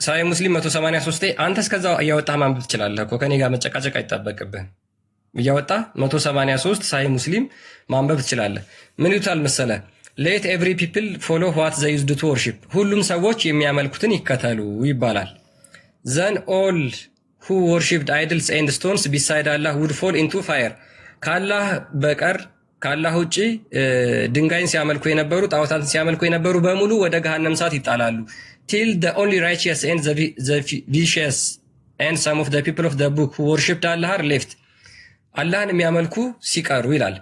ሳይ ሙስሊም 183 አንተ እስከዛ እያወጣህ ማንበብ ትችላለህ እኮ ከኔ ጋር መጨቃጨቅ አይጠበቅብህም። እያወጣ 183 ሳይ ሙስሊም ማንበብ ትችላለህ። ምን ይሉታል መሰለህ? ሌት ኤቭሪ ፒፕል ፎሎ ዋት ዘ ዩዝድ ቱ ወርሺፕ፣ ሁሉም ሰዎች የሚያመልኩትን ይከተሉ ይባላል። ዘን ኦል ሁ ወርሺፕድ አይድልስ ኤንድ ስቶንስ ቢሳይድ አላህ ውድ ፎል ኢንቱ ፋየር፣ ካላህ በቀር ካላህ ውጭ ድንጋይን ሲያመልኩ የነበሩ ጣዖታትን ሲያመልኩ የነበሩ በሙሉ ወደ ገሃነም እሳት ይጣላሉ። ቲል ዘ ኦንሊ ራይቸስ ኤንድ ዘ ቪሺየስ ኤንድ ሰም ኦፍ ዘ ፒፕል ኦፍ ዘ ቡክ ሁ ወርሺፕድ አላህ አር ሌፍት፣ አላህን የሚያመልኩ ሲቀሩ ይላል።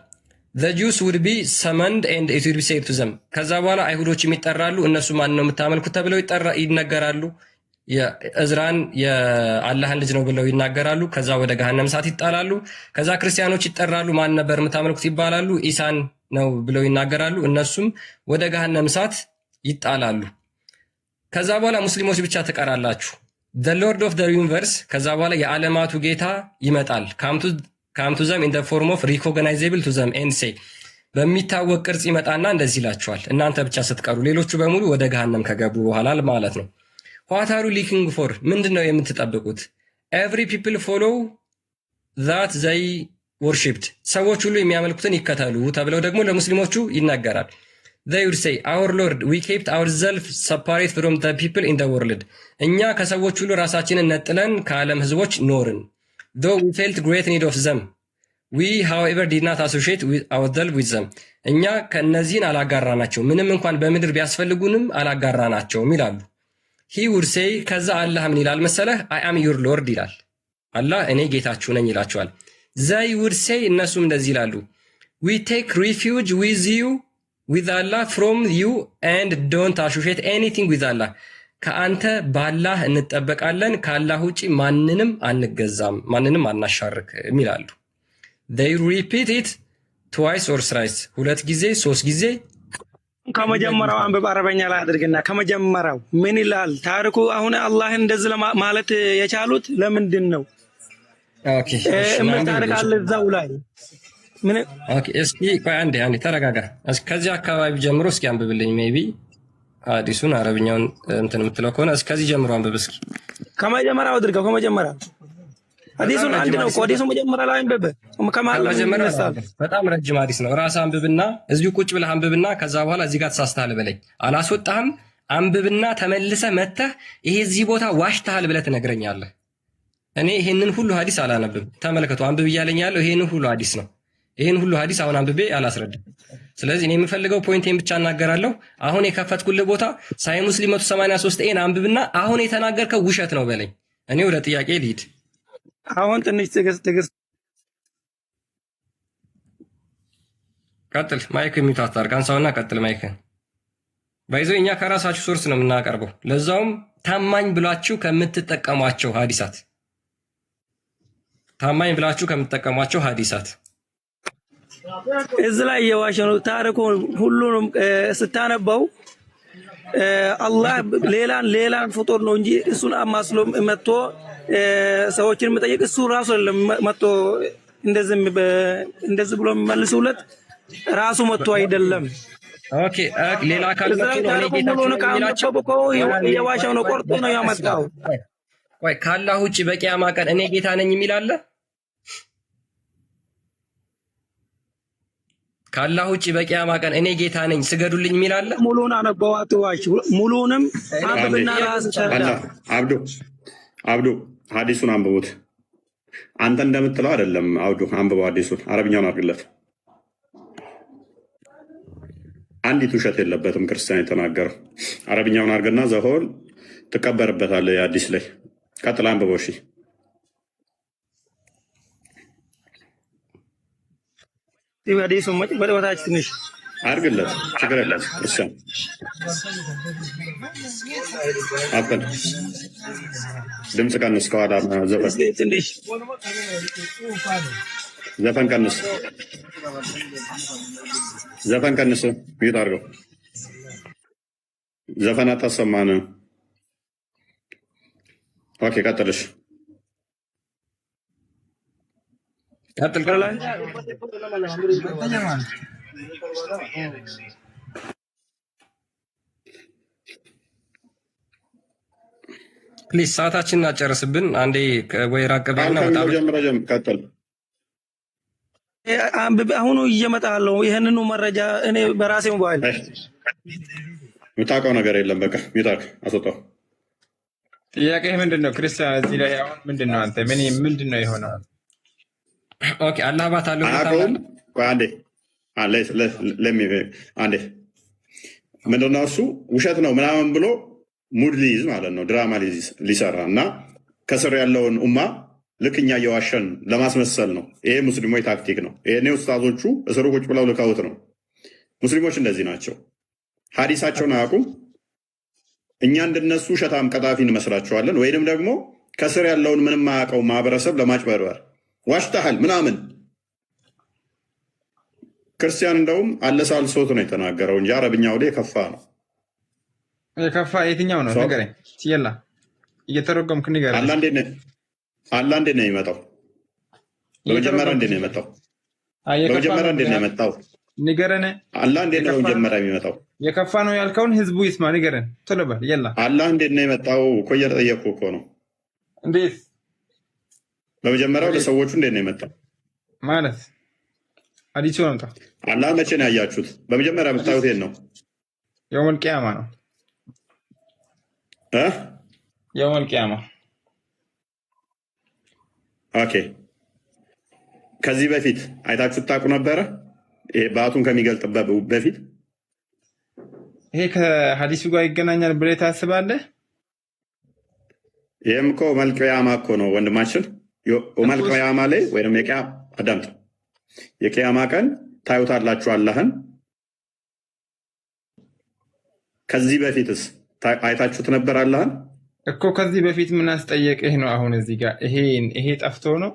the Jews would be summoned and it would be said to them፣ ከዛ በኋላ አይሁዶችም ይጠራሉ። እነሱ ማን ነው የምታመልኩት ተብለው ይነገራሉ። የእዝራን የአላህን ልጅ ነው ብለው ይናገራሉ። ከዛ ወደ ገሃነም እሳት ይጣላሉ። ከዛ ክርስቲያኖች ይጠራሉ። ማን ነበር የምታመልኩት ይባላሉ። ኢሳን ነው ብለው ይናገራሉ። እነሱም ወደ ገሃነም እሳት ይጣላሉ። ከዛ በኋላ ሙስሊሞች ብቻ ትቀራላችሁ። the Lord of the universe ከዛ በኋላ የዓለማቱ ጌታ ይመጣል come to them in the form of recognizable to them and say በሚታወቅ ቅርጽ ይመጣና እንደዚህ ይላቸዋል እናንተ ብቻ ስትቀሩ ሌሎቹ በሙሉ ወደ ገሃነም ከገቡ በኋላ ማለት ነው። what are you looking for ምንድነው የምትጠብቁት? every people follow that they worshipped ሰዎች ሁሉ የሚያመልኩትን ይከተሉ ተብለው ደግሞ ለሙስሊሞቹ ይናገራል። they would say our lord we kept ourselves separate from the people in the world እኛ ከሰዎች ሁሉ ራሳችንን ነጥለን ከዓለም ህዝቦች ኖርን። though we felt great need of them we however did not associate ourselves with them እኛ ከነዚህን አላጋራናቸው ምንም እንኳን በምድር ቢያስፈልጉንም አላጋራናቸውም ይላሉ። he would say ከዛ አላህ ምን ይላል መሰለህ I am your lord ይላል። አላህ እኔ ጌታችሁ ነኝ ይላቸዋል። they would say እነሱም እንደዚህ ይላሉ we take refuge with you with Allah from you and don't associate anything with Allah ከአንተ ባላህ እንጠበቃለን ከአላህ ውጪ ማንንም አንገዛም ማንንም አናሻርክ ይላሉ። they repeat it twice or thrice ሁለት ጊዜ ሶስት ጊዜ ከመጀመሪያው አንበብ አረበኛ ላይ አድርግና ከመጀመሪያው ምን ይላል ታሪኩ? አሁን አላህ እንደዚህ ማለት የቻሉት ለምንድን ነው? ኦኬ ምን ታሪክ አለ እዛው ላይ? ምን ኦኬ እስኪ ቆይ አንዴ ተረጋጋ። ከዚህ አካባቢ ጀምሮ እስኪ አንብብልኝ። ሜቢ ሐዲሱን አረብኛውን እንትን የምትለው ከሆነ እስከዚህ ጀምሮ አንብብ እስኪ። ከመጀመሪያው አድርገው ከመጀመሪያው ሐዲሱን አንድ ነው። ሐዲሱ መጀመሪያ ላይ አንብብ። ከመጀመሪያ ይነሳል። በጣም ረጅም ሐዲስ ነው። ራስህ አንብብና እዚሁ ቁጭ ብለህ አንብብና ከዛ በኋላ እዚህ ጋር ተሳስተሃል በለኝ። አላስወጣህም። አንብብና ተመልሰህ መተህ ይሄ እዚህ ቦታ ዋሽተሃል ብለህ ትነግረኛለህ። እኔ ይሄንን ሁሉ ሐዲስ አላነብም። ተመልከቱ አንብብ እያለኝ ያለው ይሄንን ሁሉ ሐዲስ ነው። ይሄን ሁሉ ሐዲስ አሁን አንብቤ አላስረዳም። ስለዚህ እኔ የምፈልገው ፖይንቴን ብቻ እናገራለሁ። አሁን የከፈትኩልህ ቦታ ሳይ ሙስሊም 183 ኤን አንብብና አሁን የተናገርከው ውሸት ነው በለኝ። እኔ ወደ ጥያቄ ልሂድ። አሁን ትንሽ ትግስት ቀጥል። ማይክ ሚውት አታርግ። አንሳውና ቀጥል ማይክ። ባይዞ እኛ ከራሳችሁ ሶርስ ነው የምናቀርበው፣ ለዛውም ታማኝ ብላችሁ ከምትጠቀሟቸው ሐዲሳት ታማኝ ብላችሁ ከምትጠቀሟቸው ሐዲሳት እዚህ ላይ የዋሸ ነው ታሪኩ። ሁሉንም ስታነበው አላህ ሌላን ፍጡር ነው እንጂ እሱን አማስሎ መጥቶ ሰዎችን መጠየቅ እሱ ራሱ አይደለም መጥቶ እንደዚህ ብሎ የሚመልሱለት ራሱ መጥቶ አይደለም። ኦኬ ሌላ አካል መጥቶ ነው እኔ ጌታችሁ ነው የሚላቸው እኮ የዋሸው ነው ቆርጦ ነው ያመጣው። ወይ ካላህ ውጪ በቂያማ ቀን እኔ ጌታ ነኝ የሚል አለ? ካላህ ውጪ በቂያማ ቀን እኔ ጌታ ነኝ ስገዱልኝ የሚል አለ? ሙሉን አነበው አትዋሽ። ሙሉንም አንብብና ራስህ ተረዳ። አብዱ ሐዲሱን አንብቡት። አንተ እንደምትለው አይደለም። አብዱ አንብበው ሐዲሱን አረብኛውን አድርግለት። አንዲት ውሸት የለበትም ክርስቲያን የተናገረው። አረብኛውን አድርግና ዘሆል ትቀበርበታለህ የሐዲስ ላይ። ቀጥል አንብበው። እሺ ሐዲሱን ወደታች ትንሽ አድርግለት፣ ችግር የለም። ክርስቲያን አፈን ድምፅ ቀንስ፣ ከኋላ ዘፈን ቀንስ፣ ዘፈን ቀንስ፣ ሚዩት አድርገው። ዘፈን አታሰማን። ኦኬ ቀጥልሽ። ቀጥል ከላይ ፕሊዝ ሰዓታችንን አጨርስብን። አንዴ ወይ ራቅ በልና ወጣ ቀጥል። አሁኑ እየመጣለሁ። ይሄንኑ መረጃ እኔ በራሴ ሞባይል የምታውቀው ነገር የለም። በቃ ሚውት አስወጣው። ጥያቄ ምንድን ነው ክርስቲያን? እዚህ ላይ አሁን ምንድን ነው አንተ ምንድን ነው የሆነው? ኦኬ አላህ ባታለው አንዴ አንዴ ምንድን ነው እሱ ውሸት ነው ምናምን ብሎ ሙድ ሊይዝ ማለት ነው፣ ድራማ ሊሰራ እና ከስር ያለውን ኡማ ልክ እኛ እየዋሸን ለማስመሰል ነው። ይሄ ሙስሊሞች ታክቲክ ነው። ይሄኔ ኡስታዞቹ እስሩ ቁጭ ብለው ልከውት ነው። ሙስሊሞች እንደዚህ ናቸው። ሐዲሳቸውን አያውቁም። እኛ እንደነሱ ውሸታም ቀጣፊ እንመስላቸዋለን፣ ወይንም ደግሞ ከስር ያለውን ምንም አያውቀው ማህበረሰብ ለማጭበርበር ዋሽተሃል ምናምን። ክርስቲያን እንደውም አለሳልሶት ነው የተናገረው እንጂ አረብኛው ላይ የከፋ ነው። የከፋ የትኛው ነው ንገረኝ። ሲየላ እየተረጎምክ ንገረን። አላህ እንዴት ነው የሚመጣው? በመጀመሪያ እንዴት ነው የመጣው? በመጀመሪያ እንዴት ነው የመጣው? ንገረን። አላህ እንዴት ነው መጀመሪያ የሚመጣው? የከፋ ነው ያልከውን ህዝቡ ይስማ። ንገረን ቶሎ በል የላ። አላህ እንዴት ነው የመጣው እኮ እየጠየኩህ እኮ ነው። እንዴት? በመጀመሪያው ለሰዎቹ እንዴት ነው የመጣው ማለት ሐዲሱ ነው። አላህ መቼ ነው ያያችሁት? በመጀመሪያ የምታዩት የት ነው? የውመል ቂያማ ነው። የውመል ቂያማ። ኦኬ። ከዚህ በፊት አይታችሁት ታውቁ ነበረ? ይሄ በአቱን ከሚገልጥበት በፊት ይሄ ከሐዲሱ ጋር ይገናኛል ብለህ ታስባለህ? ይህም እኮ የውመል ቂያማ እኮ ነው ወንድማችን። የውመል ቂያማ ላይ ወይም አዳምጥ፣ የቂያማ ቀን ታዩታላችሁ አላህን። ከዚህ በፊትስ አይታችሁት ነበር አላህን? እኮ ከዚህ በፊት ምን አስጠየቅህ ነው? አሁን እዚህ ጋር ይሄ ጠፍቶ ነው።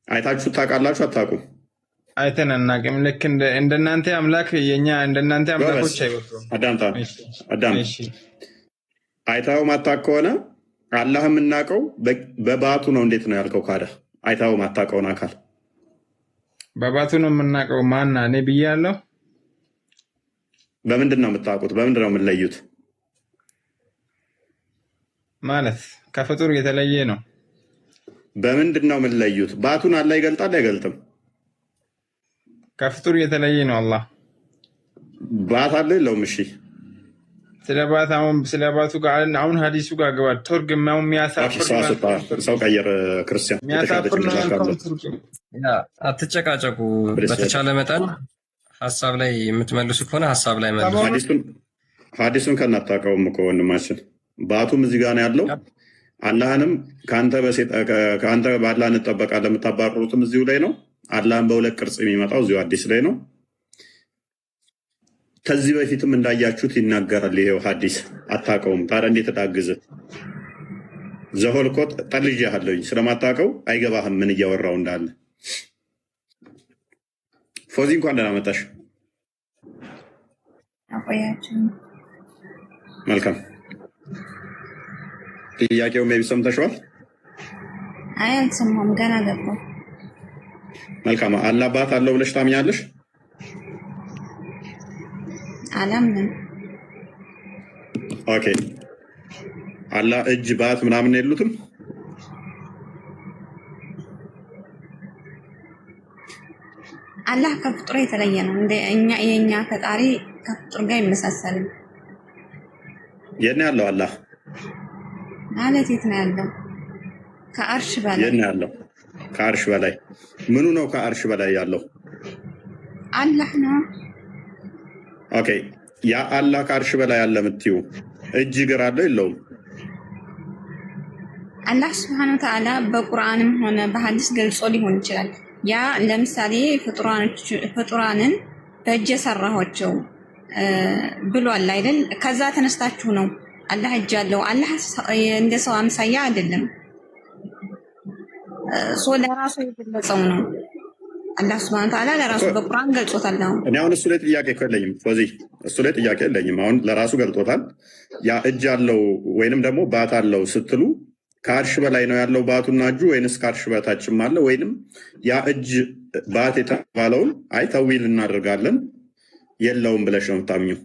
አይታችሁት ታውቃላችሁ? አታውቁም? አይተን አናውቅም። ልክ እንደናንተ አምላክ የኛ እንደናንተ አምላኮች አይወጡም። አዳም አይታው ማታውቅ ከሆነ አላህ የምናውቀው በባቱ ነው። እንዴት ነው ያልከው? ካደ አይታው ማታውቀውን አካል በባቱ ነው የምናውቀው። ማና እኔ ብያለሁ። በምንድን ነው የምታውቁት? በምንድን ነው የምንለዩት? ማለት ከፍጡር የተለየ ነው። በምንድን ነው የምንለዩት? ባቱን አላህ ይገልጣል አይገልጥም? ከፍጡር የተለየ ነው አላህ። ባት አለ የለውም? እሺ ስለ ባቱ ጋር አሁን ሀዲሱ ጋር ገባል። ቱርግማው የሚያሳፍር ሰው ቀየር ክርስቲያን የሚያሳፍር ነው ያልከው። አትጨቃጨቁ። በተቻለ መጠን ሀሳብ ላይ የምትመልሱ ከሆነ ሀሳብ ላይ መልሱ። ሀዲሱን ከናታውቀውም እኮ ወንድማችን ባቱም እዚህ ጋር ነው ያለው። አላህንም ከአንተ በአላህ እንጠበቃለን የምታባርሩትም እዚሁ ላይ ነው። አላህን በሁለት ቅርጽ የሚመጣው እዚሁ አዲስ ላይ ነው። ከዚህ በፊትም እንዳያችሁት ይናገራል። ይሄው ሀዲስ አታውቀውም። ታዲያ እንዴት ታግዝ? ዘሆልኮት ጠልጄሃለሁኝ። ስለማታውቀው አይገባህም ምን እያወራው እንዳለ። ፎዚ እንኳን ደህና መጣሽ። መልካም ጥያቄው ሜቢ ሰምተሽዋል? አይ አልሰማሁም፣ ገና ገባሁ። መልካም አላህ ባት አለው ብለሽ ታምኛለሽ? አላምንም። ኦኬ አላህ እጅ ባት ምናምን የሉትም? አላህ ከፍጡር የተለየ ነው። የእኛ ፈጣሪ ከፍጡር ጋር አይመሳሰልም። የት ነው ያለው አላህ? ማለት የት ነው ያለው? ከአርሽ በላይ። የት ነው ያለው? ከአርሽ በላይ። ምኑ ነው ከአርሽ በላይ ያለው? አላህ ነው። ኦኬ ያ አላህ ከአርሽ በላይ ያለ የምትይው እጅ እግር አለው የለውም? አላህ ሱብሓነሁ ወተዓላ በቁርአንም ሆነ በሐዲስ ገልጾ ሊሆን ይችላል። ያ ለምሳሌ ፍጡራንን በእጅ የሰራኋቸው ብሏል አይደል? ከዛ ተነስታችሁ ነው አላህ እጅ አለው። አላህ እንደ ሰው አምሳያ አይደለም። ለራሱ የገለጸው ነው። አላህ ሱብሓነሁ ወተዓላ ለራሱ በቁርአን ገልጾታል። እኔ አሁን እሱ ላይ ጥያቄ የለኝም። ስለዚህ እሱ ላይ ጥያቄ የለኝም። አሁን ለራሱ ገልጦታል። ያ እጅ አለው ወይንም ደግሞ ባት አለው ስትሉ ከአርሽ በላይ ነው ያለው ባቱና እጁ ወይንስ ከአርሽ በታችም አለ? ወይንም ያ እጅ ባት የተባለውን አይ ተዊል እናደርጋለን የለውም ብለሽ ነው የምታምኘው?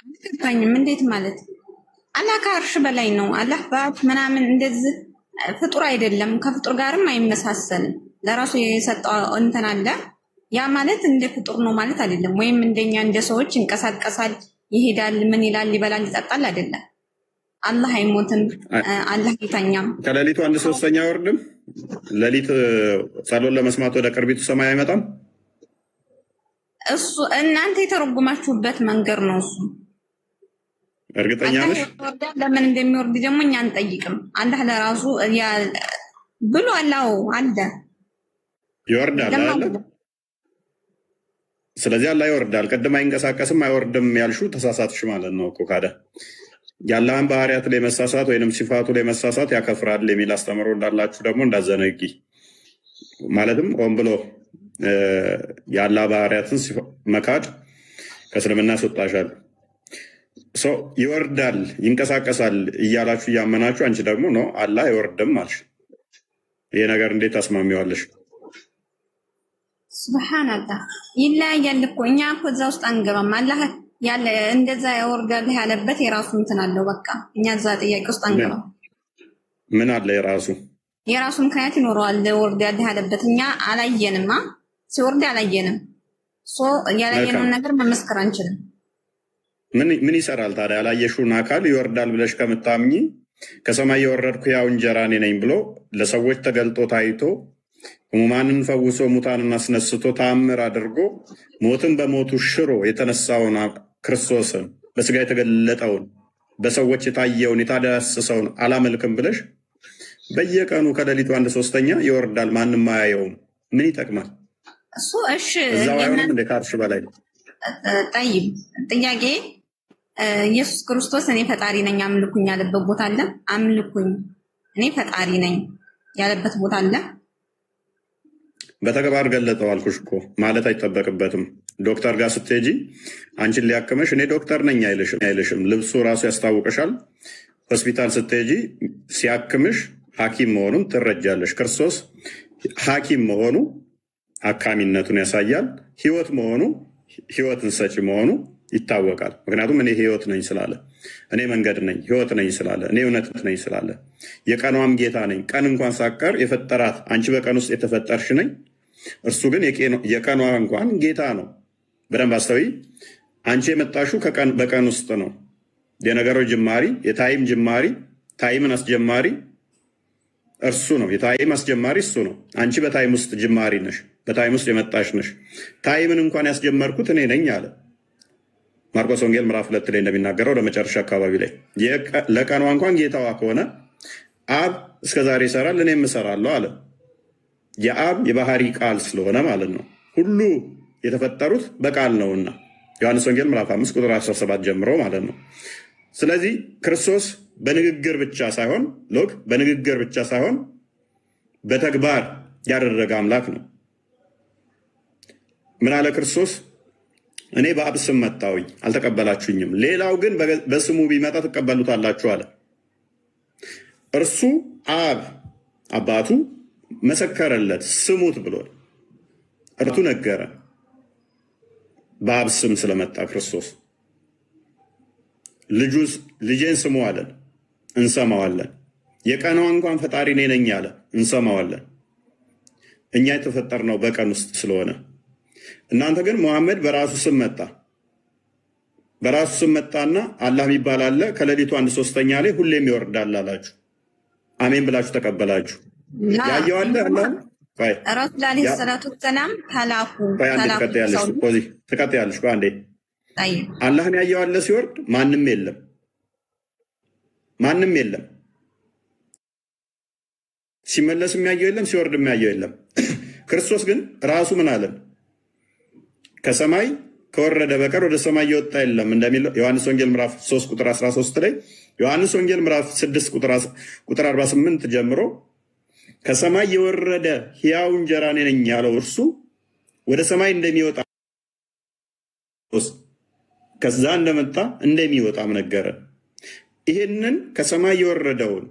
አልገባኝም። እንዴት ማለት? አላህ ከአርሽ በላይ ነው። አላህ ባት ምናምን እንደዚህ ፍጡር አይደለም። ከፍጡር ጋርም አይመሳሰልም። ለራሱ የሰጠው እንትን አለ። ያ ማለት እንደ ፍጡር ነው ማለት አይደለም። ወይም እንደኛ እንደ ሰዎች ይንቀሳቀሳል፣ ይሄዳል፣ ምን ይላል፣ ይበላል፣ ይጠጣል አይደለም። አላህ አይሞትም። አላህ አይተኛም። ከሌሊቱ 1/3 አይወርድም። ሌሊት ጸሎት ለመስማት ወደ ቅርቢቱ ሰማይ አይመጣም። እሱ እናንተ የተረጎማችሁበት መንገድ ነው። እሱ እርግጠኛ ነሽ? ለምን እንደሚወርድ ደግሞ እኛ አንጠይቅም። አላህ ለራሱ ብሎ አላው አለ ይወርዳል አለ። ስለዚህ አላህ ይወርዳል። ቅድም አይንቀሳቀስም አይወርድም ያልሹ ተሳሳትሽ ማለት ነው እኮ። ካደ የአላህን ባህሪያት ላይ መሳሳት ወይንም ሲፋቱ ላይ መሳሳት ያከፍራል የሚል አስተምሮ እንዳላችሁ ደግሞ እንዳዘነጊ። ማለትም ሆን ብሎ የአላህ ባህሪያትን መካድ ከእስልምና ያስወጣሻል። ይወርዳል ይንቀሳቀሳል እያላችሁ እያመናችሁ አንቺ ደግሞ ነው አላህ አይወርድም አልሽ። ይሄ ነገር እንዴት ታስማሚዋለሽ? ሱብሃንአላህ ይለያያል እኮ እኛ እኮ እዛ ውስጥ አንገባም። አላህ ያለ እንደዛ ያወርዳል ያለበት የራሱ እንትን አለው። በቃ እኛ እዛ ጥያቄ ውስጥ አንገባም። ምን አለ የራሱ ምክንያት ይኖረዋል። ወርዳል ያለበት እኛ አላየንማ፣ ሲወርድ አላየንም። ያላየነውን ነገር መመስከር አንችልም። ምን ይሰራል ታዲያ? ያላየሽውን አካል ይወርዳል ብለሽ ከምታምኚ ከሰማይ የወረድኩ ያው እንጀራ እኔ ነኝ ብሎ ለሰዎች ተገልጦ ታይቶ ሕሙማንን ፈውሶ ሙታንን አስነስቶ ተአምር አድርጎ ሞትን በሞቱ ሽሮ የተነሳውን ክርስቶስን በስጋ የተገለጠውን በሰዎች የታየውን የታዳሰሰውን አላመልክም ብለሽ በየቀኑ ከሌሊቱ 1/3 ይወርዳል ማንም አያየውም። ምን ይጠቅማል እሱ? እሺ እዛው አይሆንም እንደ ካርሽ በላይ ጠይብ ጥያቄ ኢየሱስ ክርስቶስ እኔ ፈጣሪ ነኝ አምልኩኝ ያለበት ቦታ አለ? አምልኩኝ እኔ ፈጣሪ ነኝ ያለበት ቦታ አለ? በተግባር ገለጠው አልኩሽ እኮ ማለት አይጠበቅበትም። ዶክተር ጋር ስትሄጂ አንቺን ሊያክመሽ እኔ ዶክተር ነኝ አይልሽም። ልብሱ ራሱ ያስታውቅሻል። ሆስፒታል ስትሄጂ ሲያክምሽ ሐኪም መሆኑን ትረጃለሽ። ክርስቶስ ሐኪም መሆኑ አካሚነቱን ያሳያል። ህይወት መሆኑ ህይወትን ሰጪ መሆኑ ይታወቃል። ምክንያቱም እኔ ህይወት ነኝ ስላለ፣ እኔ መንገድ ነኝ ህይወት ነኝ ስላለ፣ እኔ እውነት ነኝ ስላለ፣ የቀኗም ጌታ ነኝ ቀን እንኳን ሳቀር የፈጠራት አንቺ በቀን ውስጥ የተፈጠርሽ ነኝ። እርሱ ግን የቀኗ እንኳን ጌታ ነው። በደንብ አስተውይ። አንቺ የመጣሽው በቀን ውስጥ ነው። የነገሮች ጅማሪ፣ የታይም ጅማሪ፣ ታይምን አስጀማሪ እርሱ ነው። የታይም አስጀማሪ እሱ ነው። አንቺ በታይም ውስጥ ጅማሪ ነሽ። በታይም ውስጥ የመጣሽ ነሽ። ታይምን እንኳን ያስጀመርኩት እኔ ነኝ አለ ማርቆስ ወንጌል ምዕራፍ 2 ላይ እንደሚናገረው ወደ መጨረሻ አካባቢ ላይ ለቀኗ እንኳን ጌታዋ ከሆነ አብ እስከዛሬ ይሰራል እኔም እሰራለሁ አለ። የአብ የባህሪ ቃል ስለሆነ ማለት ነው። ሁሉ የተፈጠሩት በቃል ነውና ዮሐንስ ወንጌል ምዕራፍ 5 ቁጥር 17 ጀምሮ ማለት ነው። ስለዚህ ክርስቶስ በንግግር ብቻ ሳይሆን በንግግር ብቻ ሳይሆን በተግባር ያደረገ አምላክ ነው። ምን አለ ክርስቶስ? እኔ በአብ ስም መጣሁኝ አልተቀበላችሁኝም፣ ሌላው ግን በስሙ ቢመጣ ትቀበሉታላችሁ አለ። እርሱ አብ አባቱ መሰከረለት፣ ስሙት ብሏል። እርቱ ነገረ በአብ ስም ስለመጣ ክርስቶስ ልጄን ስሙ አለን፣ እንሰማዋለን። የቀኗ እንኳን ፈጣሪ እኔ ነኝ አለ፣ እንሰማዋለን። እኛ የተፈጠርነው በቀን ውስጥ ስለሆነ፣ እናንተ ግን መሐመድ በራሱ ስም መጣ። በራሱ ስም መጣና አላህ የሚባል አለ ከሌሊቱ 1/3 ላይ ሁሌም ይወርዳል አላችሁ። አሜን ብላችሁ ተቀበላችሁ። ያየዋለ አላህ ረሱል ዓለይሂ ሰላቱ ወሰላም ተላኩ። ትቀጥያለሽ አንዴ። አላህን ያየዋለ ሲወርድ ማንም የለም፣ ማንም የለም። ሲመለስ የሚያየው የለም፣ ሲወርድ የሚያየው የለም። ክርስቶስ ግን ራሱ ምን አለን? ከሰማይ ከወረደ በቀር ወደ ሰማይ የወጣ የለም እንደሚለው ዮሐንስ ወንጌል ምዕራፍ 3 ቁጥር 13 ላይ፣ ዮሐንስ ወንጌል ምዕራፍ 6 ቁጥር 48 ጀምሮ ከሰማይ የወረደ ሕያው እንጀራ እኔ ነኝ ያለው እርሱ ወደ ሰማይ እንደሚወጣ ከዛ እንደመጣ እንደሚወጣም ነገረ። ይህንን ከሰማይ የወረደውን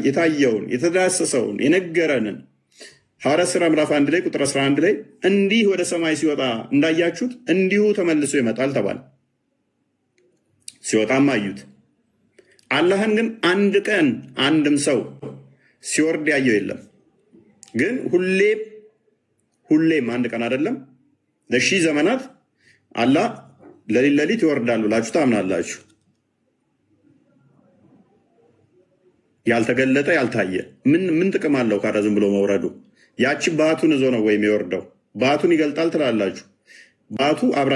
የታየውን የተዳሰሰውን የነገረንን ሐዋርያት ሥራ ምዕራፍ 1 ላይ ቁጥር 11 ላይ እንዲህ ወደ ሰማይ ሲወጣ እንዳያችሁት እንዲሁ ተመልሶ ይመጣል ተባለ። ሲወጣም አዩት። አላህን ግን አንድ ቀን አንድም ሰው ሲወርድ ያየው የለም። ግን ሁሌም አንድ ቀን አይደለም ለሺህ ዘመናት አላህ ለሊት ይወርዳል ብላችሁ ታምናላችሁ። ያልተገለጠ ያልታየ ምን ጥቅም አለው? ካረ ዝም ብሎ መውረዱ ያቺ ባቱን ይዞ ነው ወይም የወርደው ባቱን ይገልጣል ትላላችሁ። ባቱ አብራ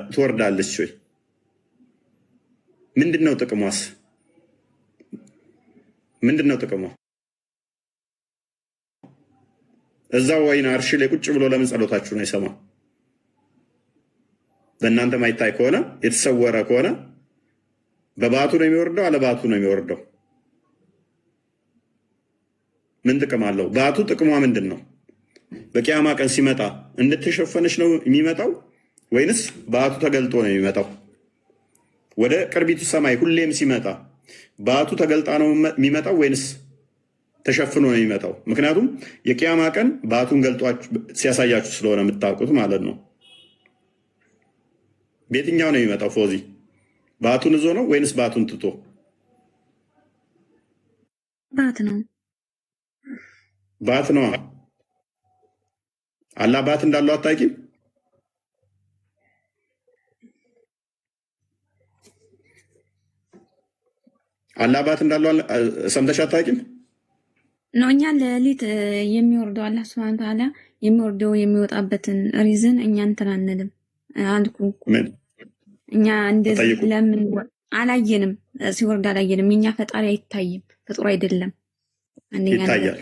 ትወርዳለች ወይ? ምንድነው ጥቅሟስ? ምንድነው ጥቅሟ? እዛው ወይን አርሽ ላይ ቁጭ ብሎ ለምን ጸሎታችሁን አይሰማ? በእናንተ ማይታይ ከሆነ የተሰወረ ከሆነ በባቱ ነው የሚወርደው፣ አለባቱ ነው የሚወርደው? ምን ጥቅም አለው? ባቱ ጥቅሟ ምንድን ነው? በቂያማ ቀን ሲመጣ እንድትሸፈነች ነው የሚመጣው ወይንስ ባቱ ተገልጦ ነው የሚመጣው? ወደ ቅርቢቱ ሰማይ ሁሌም ሲመጣ ባቱ ተገልጣ ነው የሚመጣው ወይንስ ተሸፍኖ ነው የሚመጣው? ምክንያቱም የቂያማ ቀን ባቱን ገልጧችሁ ሲያሳያችሁ ስለሆነ የምታውቁት ማለት ነው። በየትኛው ነው የሚመጣው? ፎዚ ባቱን ይዞ ነው ወይንስ ባቱን ትቶ? ባት ነው። ባት ነው። አላህ ባት እንዳለው አታውቂም? አላህ ባት እንዳለው ሰምተሽ አታውቂም? ነው እኛ ሌሊት የሚወርደው አላህ ሱብሃነሁ ወተዓላ የሚወርደው የሚወጣበትን ሪዝን እኛ እንትን አንልም አልኩ። እኛ እንደዚህ ለምን አላየንም? ሲወርድ አላየንም። የኛ ፈጣሪ አይታይም፣ ፍጡር አይደለም። ይታያል።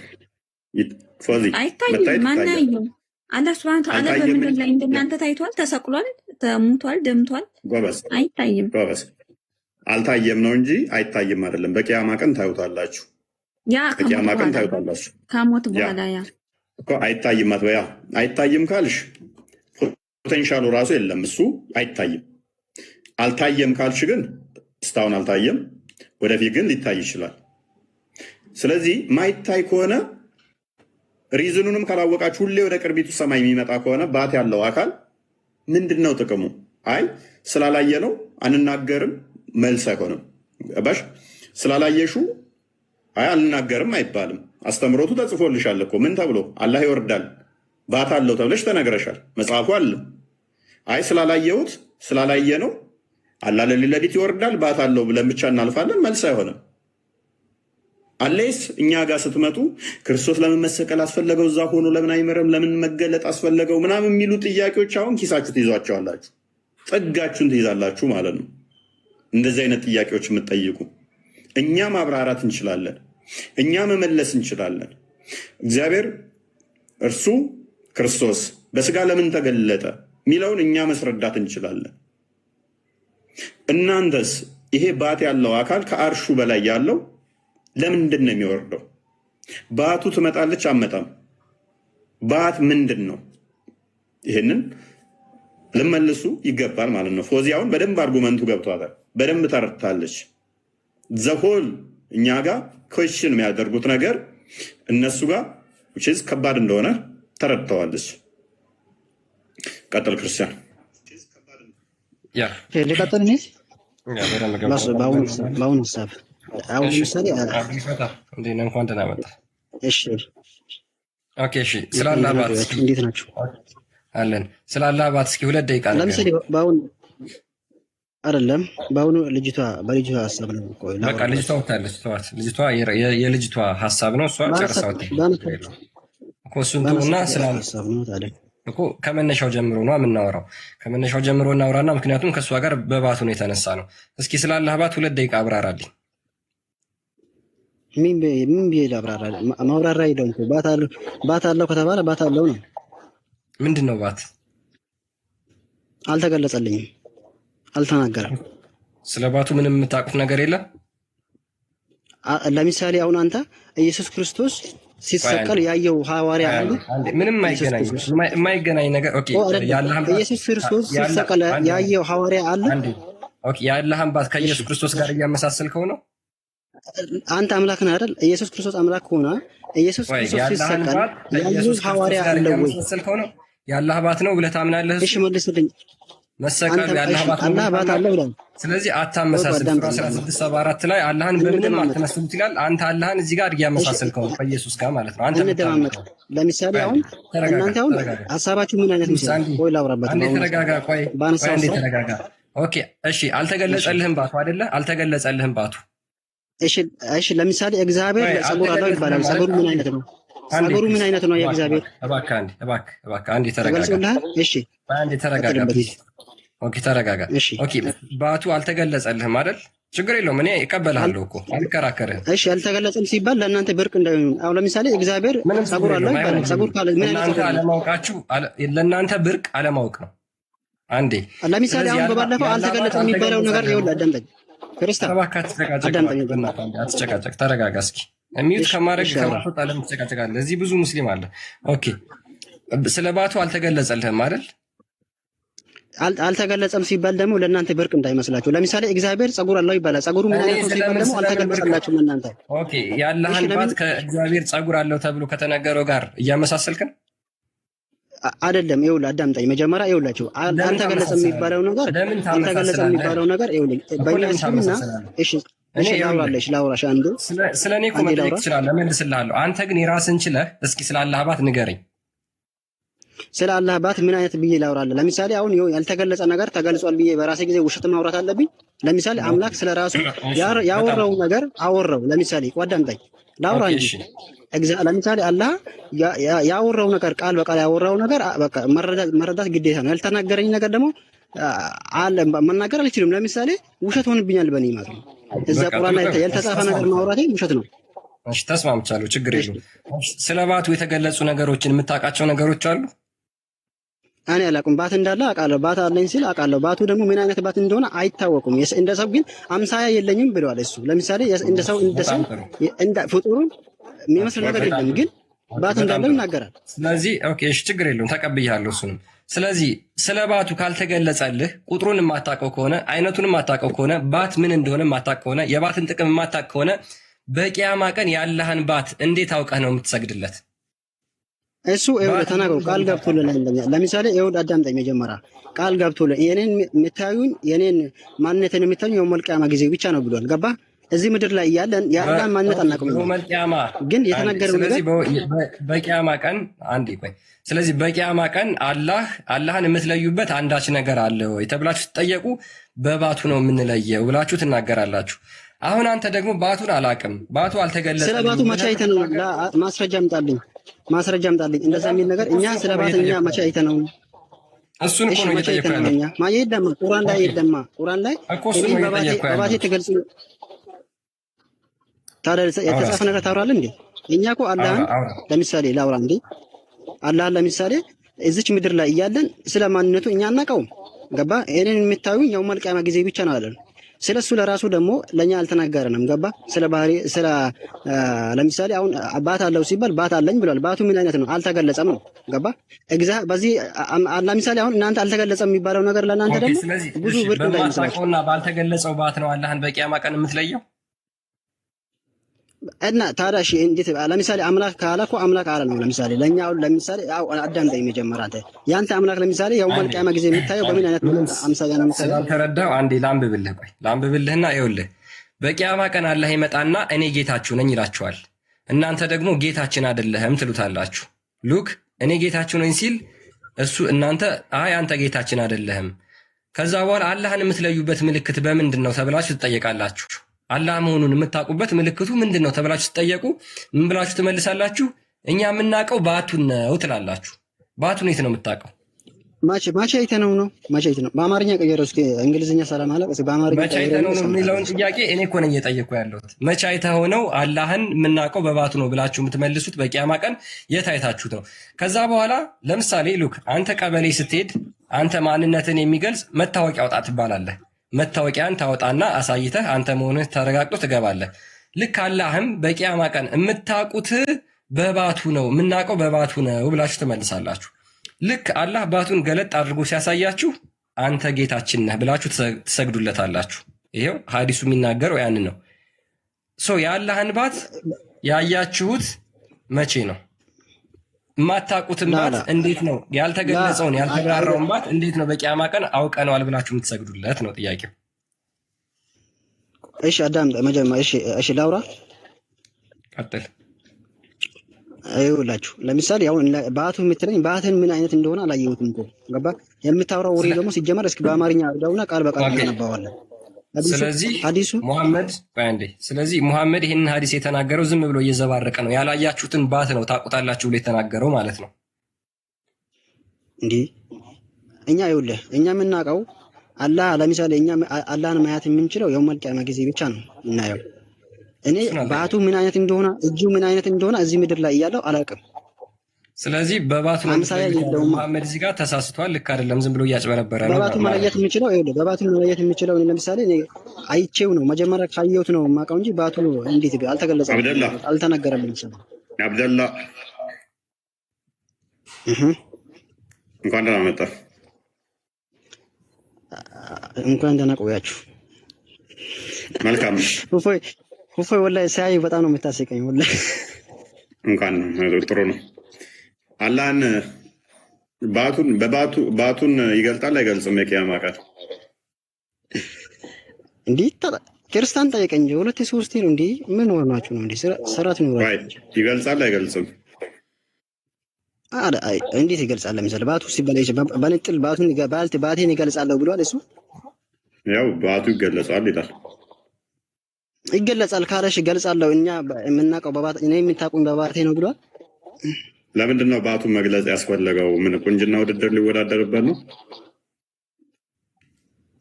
አይታይም። ማናየው አላህ ሱብሃነሁ ወተዓላ በምድር ላይ እንደናንተ ታይቷል? ተሰቅሏል? ተሙቷል? ደምቷል? አይታይም። አልታየም ነው እንጂ አይታይም አይደለም። በቂያማ ቀን ታዩታላችሁ። ያ በቂያማ ቀን ታዩታላችሁ። ከሞት በኋላ ያ እኮ አይታይም አትበያ። አይታይም ካልሽ ፖቴንሻሉ ራሱ የለም፣ እሱ አይታይም። አልታየም ካልሽ ግን እስካሁን አልታየም፣ ወደፊት ግን ሊታይ ይችላል። ስለዚህ ማይታይ ከሆነ ሪዝኑንም ካላወቃችሁ ሁሌ ወደ ቅርቢቱ ሰማይ የሚመጣ ከሆነ ባት ያለው አካል ምንድን ነው ጥቅሙ? አይ ስላላየ ነው አንናገርም መልስ አይሆንም። ባሽ ስላላየሹ አይ አልናገርም አይባልም። አስተምሮቱ ተጽፎልሻል እኮ ምን ተብሎ አላህ ይወርዳል ባት አለው ተብለሽ ተነግረሻል። መጽሐፉ አለ። አይ ስላላየሁት ስላላየ ነው አላህ ለሊት ይወርዳል ባት አለው ብለን ብቻ እናልፋለን፣ መልስ አይሆንም። አለይስ እኛ ጋር ስትመጡ ክርስቶስ ለምን መሰቀል አስፈለገው? እዛ ሆኖ ለምን አይመረም? ለምን መገለጥ አስፈለገው? ምናምን የሚሉ ጥያቄዎች አሁን ኪሳችሁ ትይዟቸዋላችሁ፣ ጥጋችሁን ትይዛላችሁ ማለት ነው። እንደዚህ አይነት ጥያቄዎች የምትጠይቁ እኛ ማብራራት እንችላለን፣ እኛ መመለስ እንችላለን። እግዚአብሔር እርሱ ክርስቶስ በስጋ ለምን ተገለጠ የሚለውን እኛ መስረዳት እንችላለን። እናንተስ ይሄ ባት ያለው አካል ከአርሹ በላይ ያለው ለምንድን ነው የሚወርደው? ባቱ ትመጣለች አመጣም? ባት ምንድን ነው? ይህንን ልመልሱ ይገባል ማለት ነው። ፎዚያውን በደንብ አርጉመንቱ ገብቷታል፣ በደንብ ተረድታለች። ዘሆል እኛ ጋር ኮሽን የሚያደርጉት ነገር እነሱ ጋር ከባድ እንደሆነ ተረድተዋለች። ቀጥል ክርስቲያን። ልቀጥል እኔ በአሁኑ ሀሳብ አሁን ለምሳሌ እንኳን ደህና መጣ። እሺ ስለ አላህ ባት እንዴት ናቸው አለን። ስለ አላህ ባት እስኪ 2 ደቂቃ ነው። ለምሳሌ በአሁን አይደለም በአሁኑ በልጅቷ ሀሳብ ነው እኮ በቃ ልጅቷ ወጣለች። ተዋት። ልጅቷ የልጅቷ ሀሳብ ነው፣ እሷ ጨርሳው እኮ እሱን ተውና ስለ ሀሳብ ነው ታዲያ እኮ ከመነሻው ጀምሮ ነው የምናወራው። ከመነሻው ጀምሮ እናውራና ምክንያቱም ከእሷ ጋር በባቱ ነው የተነሳ ነው። እስኪ ስለ አላህ ባት 2 ደቂቃ አብራራልኝ። ምን ብዬ ላብራራ? ማብራራ የለውም እኮ ባት አለው ከተባለ ባት አለው ነው። ምንድን ነው ባት? አልተገለጸልኝም፣ አልተናገረም። ስለ ባቱ ምንም የምታውቁት ነገር የለም? ለምሳሌ አሁን አንተ ኢየሱስ ክርስቶስ ሲሰቀል ያየው ሐዋርያ አሉ? ምንም የማይገናኝ ነገር። ኦኬ ኢየሱስ ክርስቶስ ሲሰቀል ያየው ሐዋርያ አለ? ኦኬ የአላህን ባት ከኢየሱስ ክርስቶስ ጋር እያመሳሰልከው ነው። አንተ አምላክ ነህ አይደል? ኢየሱስ ክርስቶስ አምላክ ሆነ ኢየሱስ ክርስቶስ ሲሰቀል ያየው ሐዋርያ አለ ወይ? የአላህ ባት ነው ብለህ ታምናለህ? እሺ መልስልኝ። መሰቀል የአላህ ባት ነው ብለህ ስለዚህ አታመሳስል። 1674 ላይ አላህን በምንም አትመስሉት ይላል። አንተ አላህን እዚህ ጋር እያመሳሰልከው ነው ከኢየሱስ ጋር ማለት ነው። አንተ እንደማመጥ ለምሳሌ አሁን እናንተ አሁን ሀሳባችሁ ምን አይነት ነው? ቆይ ላውራበት ነው። ተረጋጋ። ቆይ አንዴ ተረጋጋ። ኦኬ እሺ። አልተገለጸልህም ባቱ አይደለ? አልተገለጸልህም ባቱ። እሺ ለምሳሌ እግዚአብሔር ጸጉር አለው ይባላል። ጸጉሩ ምን አይነት ነው? ጸጉሩ ምን አይነት ነው? የእግዚአብሔር እባክህ አንዴ ተረጋጋ። እሺ አንዴ ተረጋጋ። ኦኬ ተረጋጋ። ኦኬ ባቱ አልተገለጸልህም አይደል? ችግር የለውም፣ እኔ እቀበልሃለሁ እኮ አልከራከርህም። እሺ አልተገለጸም ሲባል ለእናንተ ብርቅ እንዳይሆን አሁን ለምሳሌ እግዚአብሔር ጸጉር አለው ይባላል። ጸጉር ካለ ምን አይነት ጸጉር አለማወቃችሁ ለእናንተ ብርቅ አለማወቅ ነው። አንዴ ለምሳሌ አሁን በባለፈው አልተገለጸም የሚባለው ነገር ይኸውልህ፣ አዳምጠኝ ክርስቲያን፣ አትጨቃጨቅ፣ ተረጋጋ። እስኪ ሚዩት ከማድረግ ከማስወጣ ለምን ትጨቃጨቃለህ? እዚህ ብዙ ሙስሊም አለ። ኦኬ ስለ ባቱ አልተገለጸልህም አይደል? አልተገለጸም ሲባል ደግሞ ለእናንተ ብርቅ እንዳይመስላችሁ። ለምሳሌ እግዚአብሔር ጸጉር አለው ይባላል። ጸጉሩ ምን አይነት ነው ሲባል ደግሞ አልተገለጸላችሁም እናንተ። ኦኬ የአላህን ባት ከእግዚአብሔር ጸጉር አለው ተብሎ ከተነገረው ጋር እያመሳሰልከን አይደለም። ይኸውልህ አዳምጠኝ መጀመሪያ። ይኸውላችሁ አልተገለጸም የሚባለው ነገር ይኸውልህ በእኛ እስልምና እሺ ላውራሽ አንዱ ስለ እኔ እኮ መጠየቅ ትችላለህ፣ እመልስልሃለሁ። አንተ ግን የራስን ችለህ እስኪ ስለ አላህ ባት ንገረኝ። ስለ አላህ ባት ምን አይነት ብዬ ላውራለህ? ለምሳሌ አሁን ያልተገለጸ ነገር ተገልጿል ብዬ በራሴ ጊዜ ውሸት ማውራት አለብኝ? ለምሳሌ አምላክ ስለ ራሱ ያወራው ነገር አወራው። ለምሳሌ አዳምጠኝ ላውራ እንጂ ለምሳሌ አላህ ያወራው ነገር ቃል በቃል ያወራው ነገር በቃ መረዳት ግዴታ ነው። ያልተናገረኝ ነገር ደግሞ መናገር አልችልም። ለምሳሌ ውሸት ሆንብኛል በእኔ ማለት ነው። እዛ ቁርአን ላይ ያልተጻፈ ነገር ማውራቴ ውሸት ነው። እሺ ተስማምቻለሁ፣ ችግር የለውም። ስለ ባቱ የተገለጹ ነገሮችን የምታውቃቸው ነገሮች አሉ? እኔ አላውቅም። ባት እንዳለ አውቃለሁ። ባት አለኝ ሲል አውቃለሁ። ባቱ ደግሞ ምን አይነት ባት እንደሆነ አይታወቁም። እንደ ሰው ግን አምሳያ የለኝም ብለዋል እሱ። ለምሳሌ እንደ ሰው እንደ ፍጡሩን የሚመስል ነገር የለም፣ ግን ባት እንዳለው ይናገራል። ስለዚህ ኦኬ እሺ ችግር የለውም፣ ተቀብያለሁ እሱንም። ስለዚህ ስለ ባቱ ካልተገለጸልህ ቁጥሩን የማታውቀው ከሆነ አይነቱን የማታውቀው ከሆነ ባት ምን እንደሆነ የማታውቅ ከሆነ የባትን ጥቅም የማታውቅ ከሆነ በቂያማ ቀን ያለህን ባት እንዴት አውቀህ ነው የምትሰግድለት? እሱ ይኸውልህ ተናግሮ ቃል ገብቶልህ ለምሳሌ ይኸውልህ አዳምጠኝ መጀመሪያ ቃል ገብቶልህ የኔን የምታዩኝ የኔን ማንነትን የምታዩኝ የውመል ቂያማ ጊዜ ብቻ ነው ብሏል። ገባህ? እዚህ ምድር ላይ እያለን የአላህን ማንነት አናውቅም፣ ግን የተናገረው ነገር በቂያማ ቀን አንዴ ቆይ። ስለዚህ በቂያማ ቀን አላህን የምትለዩበት አንዳች ነገር አለ ወይ ተብላችሁ ስትጠየቁ በባቱ ነው የምንለየው ብላችሁ ትናገራላችሁ። አሁን አንተ ደግሞ ባቱን አላውቅም፣ ባቱ አልተገለጸም። ስለ ባቱ መቼ አይተህ ነው? ማስረጃ አምጣልኝ እንደዛ የሚል ነገር እኛ ስለ ባት እኛ መቼ አይተህ ነው? እሱን እኮ ነው እየጠየኩህ ያለው። የለም ቁርአን ላይ የለም። ቁርአን ላይ በባቴ ተገልጾ ታዲያ የተጻፈ ነገር ታወራለህ እንዴ? እኛ እኮ አላህን ለምሳሌ ላውራ እንዴ? አላህን ለምሳሌ እዚች ምድር ላይ እያለን ስለ ማንነቱ እኛ አናውቀውም። ገባ? ይሄንን የምታዩኝ የውመል ቂያማ ጊዜ ብቻ ነው አለን። ስለሱ ለራሱ ደግሞ ለኛ አልተናገረንም። ገባ? ስለ ባህሪ ለምሳሌ አሁን ባት አለው ሲባል ባት አለኝ ብሏል። ባቱ ምን አይነት ነው አልተገለጸም ነው። ገባ? በዚህ ለምሳሌ አሁን እናንተ አልተገለጸም የሚባለው ነገር ለእናንተ ደግሞ ብዙ ብርቅ እንዳይመስላችሁ እና ባልተገለጸው ባት ነው አላህን በቂያማ ቀን የምትለየው። እና ታዲያ እሺ እንዴት ለምሳሌ አምላክ ካለ እኮ አምላክ አለ ነው። ለምሳሌ ለኛ አሁን ለምሳሌ አዳምጠኝ መጀመሪያ አንተ ያንተ አምላክ ለምሳሌ የውመል ቂያማ ጊዜ የሚታየው በምን አይነት አምሳያ ነው የምታየው? ስላልተረዳው አንዴ ላንብብልህና ይኸውልህ በቂያማ ቀን አላህ ይመጣና እኔ ጌታችሁ ነኝ ይላችኋል። እናንተ ደግሞ ጌታችን አይደለህም ትሉታላችሁ። ሉክ እኔ ጌታችሁ ነኝ ሲል እሱ እናንተ አይ አንተ ጌታችን አይደለህም። ከዛ በኋላ አላህን የምትለዩበት ምልክት በምንድን ነው ተብላችሁ ትጠየቃላችሁ። አላህ መሆኑን የምታውቁበት ምልክቱ ምንድን ነው ተብላችሁ ትጠየቁ ምን ብላችሁ ትመልሳላችሁ? እኛ የምናውቀው ባቱን ነው ትላላችሁ። ባቱን የት ነው የምታውቀው? መቼ አይተህ ነው? መቼ አይተህ ነው? በአማርኛ ቀየረው እስኪ እንግሊዝኛ ሰላም አለ። እስኪ በአማርኛ መቼ አይተህ ነው የሚለውን ጥያቄ እኔ እኮ ነኝ እየጠየኩህ ያለሁት። መቼ አይተህ ነው አላህን የምናውቀው በባቱ ነው ብላችሁ የምትመልሱት በቂያማ ቀን የት አይታችሁት ነው? ከዛ በኋላ ለምሳሌ ሉክ አንተ ቀበሌ ስትሄድ አንተ ማንነትን የሚገልጽ መታወቂያ አውጣ ትባላለህ። መታወቂያን ታወጣና አሳይተህ አንተ መሆንህ ተረጋግጦ ትገባለህ። ልክ አላህም በቂያማ ቀን የምታውቁት በባቱ ነው የምናውቀው በባቱ ነው ብላችሁ ትመልሳላችሁ። ልክ አላህ ባቱን ገለጥ አድርጎ ሲያሳያችሁ አንተ ጌታችን ነህ ብላችሁ ትሰግዱለታላችሁ። ይሄው ሐዲሱ የሚናገረው ያንን ነው። የአላህን ባት ያያችሁት መቼ ነው? የማታውቁትን ባት እንዴት ነው ያልተገለጸውን ያልተብራራውን ባት እንዴት ነው በቂያማ ቀን አውቀነዋል ብላችሁ የምትሰግዱለት ነው ጥያቄው። እሺ አዳም መጀመሪያ እሺ ላውራ ቀጥል። ይኸውላችሁ ለምሳሌ አሁን ባቱ የምትለኝ ባትን ምን አይነት እንደሆነ አላየሁትም እኮ ገባ? የምታወራው ወሬ ደግሞ ሲጀመር እስኪ በአማርኛ አድርገውና ቃል በቃል እናነባዋለን። ስለዚህ ሙሐመድ ይህንን ሀዲስ የተናገረው ዝም ብሎ እየዘባረቀ ነው። ያላያችሁትን ባት ነው ታውቁታላችሁ ብሎ የተናገረው ማለት ነው። እንዲህ እኛ ይኸውልህ እኛ የምናውቀው አላህ ለምሳሌ እኛ አላህን ማየት የምንችለው የውመል ቂያማ ጊዜ ብቻ ነው እናየው። እኔ ባቱ ምን አይነት እንደሆነ እጁ ምን አይነት እንደሆነ እዚህ ምድር ላይ እያለው አላውቅም። ስለዚህ በባቱ መሐመድ እዚህ ጋር ተሳስቷል፣ ልክ አይደለም፣ ዝም ብሎ እያጭበረበረ ነው። በባቱ መለየት የምችለው እኔ ለምሳሌ እኔ አይቼው ነው መጀመሪያ ካየሁት ነው የማውቀው እንጂ ባቱ እንዴት አልተገለጸም፣ አልተነገረልኝም። አብደላ እንኳን ደህና መጣህ። እንኳን ደህና ቆያችሁ። መልካም ሁፎይ ወላሂ ሳይ በጣም ነው የምታስቀኝ። ወላሂ እንኳን ጥሩ ነው። አላህን ባቱን ይገልጣል አይገልጽም? የቂያማ ቀን እንዲህ ክርስቲያን ጠየቀኝ። ሁለት ሶስቴ ነው እንዲህ ምን ሆናችሁ ነው እንዲህ ስራት ይኖራችሁ? ይገልጻል አይገልጽም? እንዴት ይገልጻል? ለምሳሌ ባቱ ሲበላሽ በንጥል ባቴን ይገልጻለሁ ብሏል እሱ። ያው ባቱ ይገለጻል ይላል። ይገለጻል ካለሽ ይገልጻለሁ። እኛ የምናውቀው በባቴ እኔ የምታውቁኝ በባቴ ነው ብሏል። ለምንድን ነው ባቱን መግለጽ ያስፈለገው? ምን ቁንጅና ውድድር ሊወዳደርበት ነው?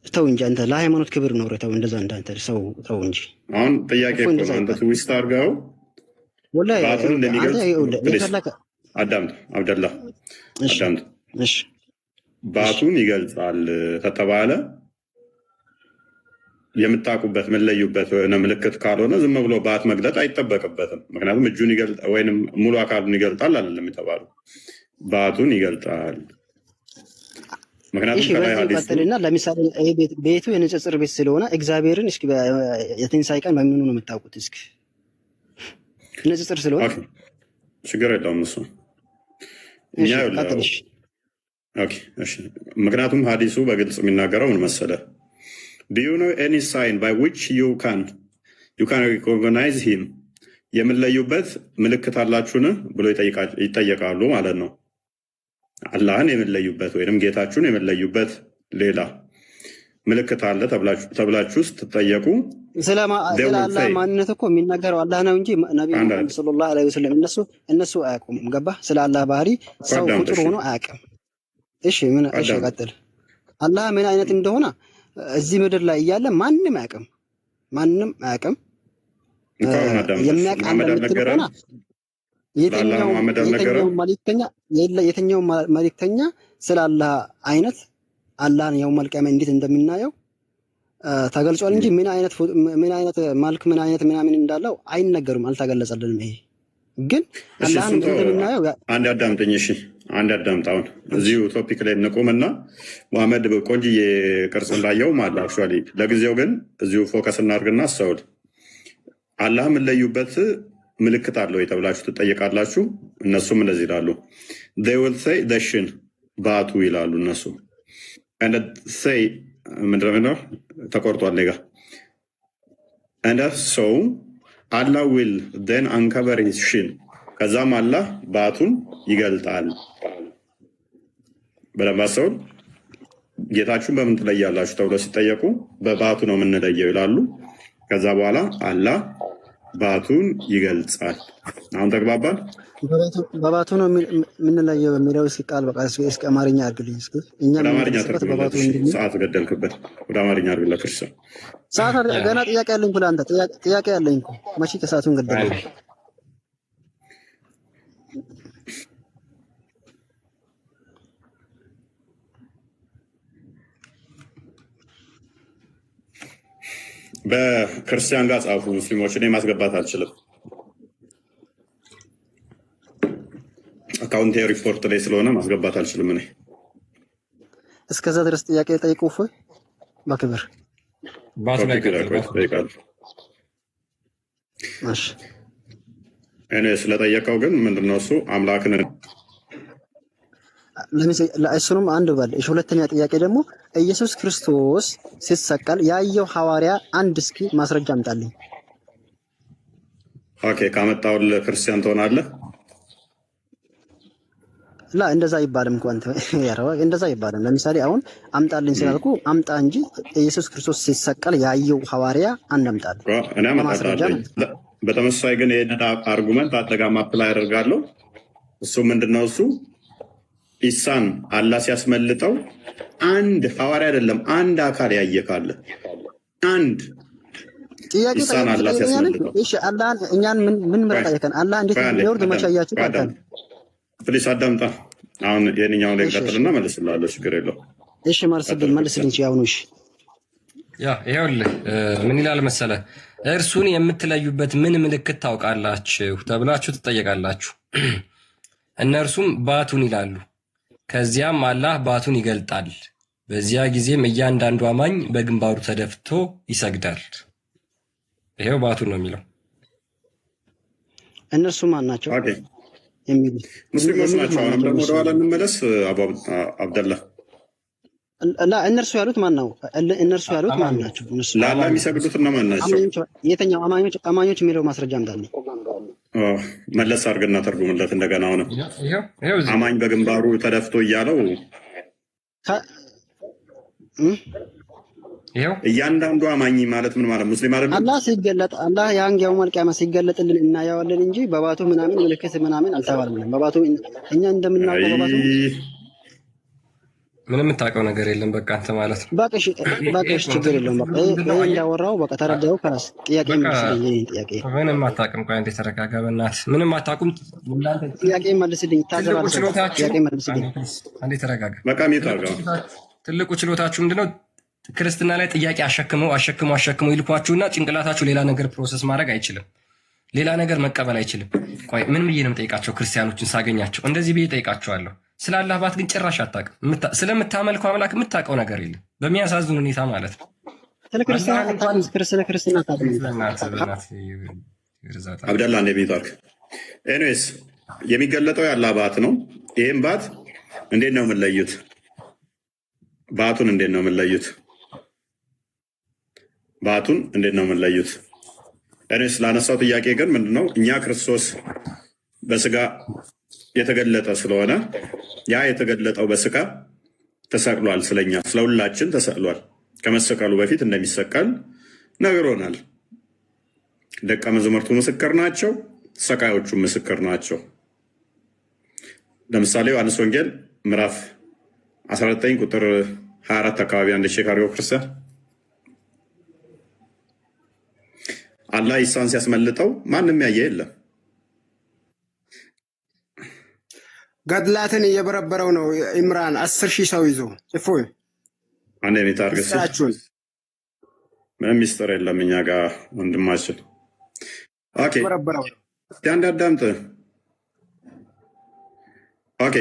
ተው እንጂ አንተ ለሃይማኖት ክብር ነው ተው። እንደዛ እንዳንተ ሰው ተው እንጂ። አሁን ጥያቄ እኮ ነው። አንተ ትዊስት አድርገው ወላሂ ባቱን እንደሚገልጽ አዳምጥ አብደላ አዳምጥ። እሺ ባቱን ይገልጻል ተተባለ የምታውቁበት መለዩበት ምልክት ካልሆነ ዝም ብሎ ባት መግለጥ አይጠበቅበትም። ምክንያቱም እጁን ይገልጣል ወይንም ሙሉ አካሉን ይገልጣል አይደለም የተባለው፣ ባቱን ይገልጣል። ምክንያቱም ከላይ ሐዲስ እና ለምሳሌ ቤቱ የንጽጽር ቤት ስለሆነ እግዚአብሔርን እስኪ የትንሣኤ ቀን በምኑ ነው የምታውቁት? እስኪ ንጽጽር ስለሆነ ችግር የለውም እሱ እኛ ምክንያቱም ሐዲሱ በግልጽ የሚናገረው ምን መሰለህ? Do you know any sign by which you can recognize him? የምንለዩበት ምልክት አላችሁን ብሎ ይጠየቃሉ ማለት ነው። አላህን የምንለዩበት ወይንም ጌታችሁን የምንለዩበት ሌላ ምልክት አለ ተብላችሁ ስትጠየቁ ስለ አላህ ማንነት እኮ የሚናገረው አላህ ነው እንጂ ነብዩ መሐመድ ሰለላሁ ዐለይሂ ወሰለም እነሱ አያውቁም። ገባህ? ስለ አላህ ባህሪ ሰው ፍጡር ሆኖ አያውቅም። እሺ ቀጥል። አላህ ምን አይነት እንደሆነ እዚህ ምድር ላይ እያለ ማንም አያውቅም። የሚያውቅ ከሆነ የትኛው መልእክተኛ ስለ አላህ አይነት አላህን የውመል ቂያማ እንዴት እንደምናየው ተገልጿል እንጂ ምን አይነት መልክ ምን አይነት ምናምን እንዳለው አይነገሩም፣ አልተገለጸልንም። ይሄ ግን አላህን እንደምናየው አንድ አዳምጠኝ። እሺ አንድ አዳምጥ። አሁን እዚሁ ቶፒክ ላይ እንቁምና መሐመድ ቆንጅዬ ቅርጽ እንዳየው ማለት አክቹዋሊ ለጊዜው ግን እዚሁ ፎከስ እናድርግና አስተውል። አላህ የምንለዩበት ምልክት አለው የተብላችሁ ትጠየቃላችሁ። እነሱም እንደዚህ ይላሉ። they will say the shin ባቱ ይላሉ እነሱ and say ምንድን ነው ተቆርጧል ሌጋ and so Allah will then uncover his shin ከዛም አላህ ባቱን ይገልጣል። በደንብ አስተውል። ጌታችሁን በምን ትለያላችሁ ተብሎ ሲጠየቁ በባቱ ነው የምንለየው ይላሉ። ከዛ በኋላ አላህ ባቱን ይገልጻል። አሁን ተግባባል? በባቱ ነው የምንለየው የሚለው እስኪ ቃል በቃ እስኪ አማርኛ አድርግልኝ። እስኪ እኛ አማርኛ ተርጉምበት። ሰዓት ገደልክበት። ወደ አማርኛ አድርግልህ። ክርስቲያን ሰዓት ገና ጥያቄ ያለኝ እኮ ለአንተ ጥያቄ ያለኝ እኮ መቼ ከሰዓቱን ገደልክ? በክርስቲያን ጋር ጻፉ። ሙስሊሞች እኔ ማስገባት አልችልም። አካውንቴ ሪፖርት ላይ ስለሆነ ማስገባት አልችልም። እኔ እስከዛ ድረስ ጥያቄ ጠይቁ። እፎይ በክብር እኔ ስለጠየቀው ግን ምንድነው እሱ አምላክን እሱንም አንድ በል። እሺ ሁለተኛ ጥያቄ ደግሞ ኢየሱስ ክርስቶስ ሲሰቀል ያየው ሐዋርያ አንድ እስኪ ማስረጃ አምጣልኝ። ኦኬ ካመጣውልህ ክርስቲያን ትሆናለህ? እንደዛ አይባልም እኮ አንተ ያረዋ እንደዛ አይባልም። ለምሳሌ አሁን አምጣልኝ ስላልኩ አምጣ እንጂ ኢየሱስ ክርስቶስ ሲሰቀል ያየው ሐዋርያ አንድ አምጣልኝ። እኔ አመጣለሁ። በተመሳሳይ ግን ይሄንን አርጉመንት አጠጋማ አፕላይ አደርጋለሁ። እሱ ምንድነው እሱ ኢሳን አላህ ሲያስመልጠው አንድ ሐዋርያ አይደለም አንድ አካል ያየ ካለ አንድ ጥያቄ ኢሳን አላህ ሲያስመልጠው እሺ አላህ እኛን ምን መጣየከን አላህ እንዴት ነው ማቻያችሁ ታውቃለህ? ፕሊስ አዳምጣ። አሁን የኛው ላይ ቀጥልና መልስልሃለሁ። ችግር የለውም። እሺ መልስልኝ ያውኑ። እሺ ይኸውልህ ምን ይላል መሰለህ፣ እርሱን የምትለዩበት ምን ምልክት ታውቃላችሁ ተብላችሁ ትጠየቃላችሁ። እነርሱም ባቱን ይላሉ። ከዚያም አላህ ባቱን ይገልጣል በዚያ ጊዜም እያንዳንዱ አማኝ በግንባሩ ተደፍቶ ይሰግዳል። ይሄው ባቱ ነው የሚለው። እነርሱ ማን ናቸው? ኦኬ ሙስሊሞች ናቸው። አሁንም ደግሞ ወደኋላ እንመለስ። አቡ አብደላ እነርሱ ያሉት ማን ነው? እነርሱ ያሉት ማን ናቸው? እነርሱ ለአላህ የሚሰግዱት እነማን ናቸው? የተኛው አማኞች የሚለው ማስረጃ እንዳለ መለስ አድርግና ተርጉምለት እንደገና። አሁንም አማኝ በግንባሩ ተደፍቶ እያለው እያንዳንዱ አማኝ ማለት ምን ማለት? ሙስሊም አይደለም? አላህ ሲገለጥ አላህ ያንጊያው መልቂያማ ሲገለጥልን እናየዋለን እንጂ በባቱ ምናምን ምልክት ምናምን አልተባለም። በባቱ እኛ እንደምናውቀው በባቱ ምንም የምታውቀው ነገር የለም። በቃ አንተ ማለት ነው። ባቀሽ ችግር የለውም። በቃ ያወራው በቃ ተረዳው። ከራስ ጥያቄ መልስልኝ። ጥያቄ ምንም አታውቅም። ቆይ አንዴ ተረጋጋ። በእናትህ ምንም አታውቁም። ጥያቄ መልስልኝ። ታዘባለህ። ጥያቄ መልስልኝ። አንዴ ተረጋጋ። በቃ ሚታውቀው ትልቁ ችሎታችሁ ምንድነው? ክርስትና ላይ ጥያቄ አሸክመው ይልኳችሁና ጭንቅላታችሁ ሌላ ነገር ፕሮሰስ ማድረግ አይችልም። ሌላ ነገር መቀበል አይችልም። ቆይ ምን ብዬ ነው የምጠይቃቸው? ክርስቲያኖችን ሳገኛቸው እንደዚህ ብዬ ጠይቃቸዋለሁ። ስለ አላህ ባት ግን ጭራሽ አታውቅም። ስለምታመልከው አምላክ የምታውቀው ነገር የለም። በሚያሳዝን ሁኔታ ማለት ነው። ስለ ክርስትና አብደላ እንደ ቤታርክ ኤኒዌይስ የሚገለጠው የአላህ ባት ነው። ይህም ባት እንዴት ነው የምንለዩት? ባቱን እንዴት ነው የምንለዩት? ባቱን እንዴት ነው የምንለዩት? ኤኒዌይስ ላነሳው ጥያቄ ግን ምንድነው እኛ ክርስቶስ በስጋ የተገለጠ ስለሆነ ያ የተገለጠው በስጋ ተሰቅሏል። ስለኛ ስለሁላችን ተሰቅሏል። ከመሰቀሉ በፊት እንደሚሰቀል ነግሮናል። ደቀ መዛሙርቱ ምስክር ናቸው፣ ሰቃዮቹ ምስክር ናቸው። ለምሳሌ ዮሐንስ ወንጌል ምዕራፍ 19 ቁጥር 24 አካባቢ አንድ ሼክ አድርገው ክርስቲያን አላህ ኢሳን ሲያስመልጠው ማንም ያየ የለም። ገድላትን እየበረበረው ነው ኢምራን 10,000 ሰው ይዞ ጽፎ አንድ የሚታርገስ ምንም ሚስጥር የለም እኛ ጋር ወንድማችን። ኦኬ አንድ አዳምጥ። ኦኬ